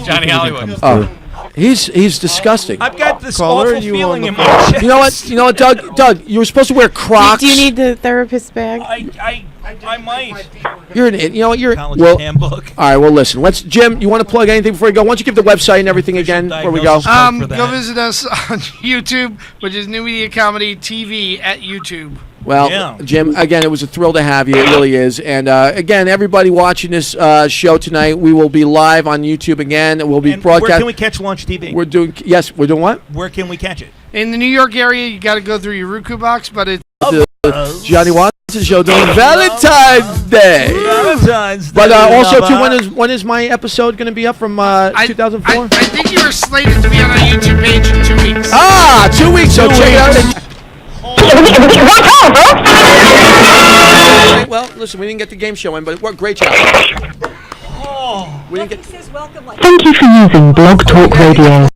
Johnny Hollywood. Oh, he's disgusting. I've got this Caller, awful you feeling on in the my chest. You know what, Doug, you were supposed to wear Crocs. Do you need the therapist bag? I might. You're an idiot. You know what? College handbook. All right. Well, listen. Jim. You want to plug anything before you go? Why don't you give the website and everything again before we go? Go visit us on YouTube, which is New Media Comedy TV at YouTube. Well, Yeah. Jim, again, it was a thrill to have you. It really is. And again, everybody watching this show tonight, we will be live on YouTube again. We'll be broadcasting. Where can we catch Launch TV? We're doing what? Where can we catch it? In the New York area, you got to go through your Roku box, but it's The Johnny Watson show during Valentine's Day. Valentine's Day. But also, too, when is my episode going to be up from 2004? I think you were slated to be on our YouTube page in 2 weeks. 2 weeks. So check it out. Well, listen, we didn't get the game show in, but what great job. We didn't get. Says welcome like Thank you for using Blog Talk Radio.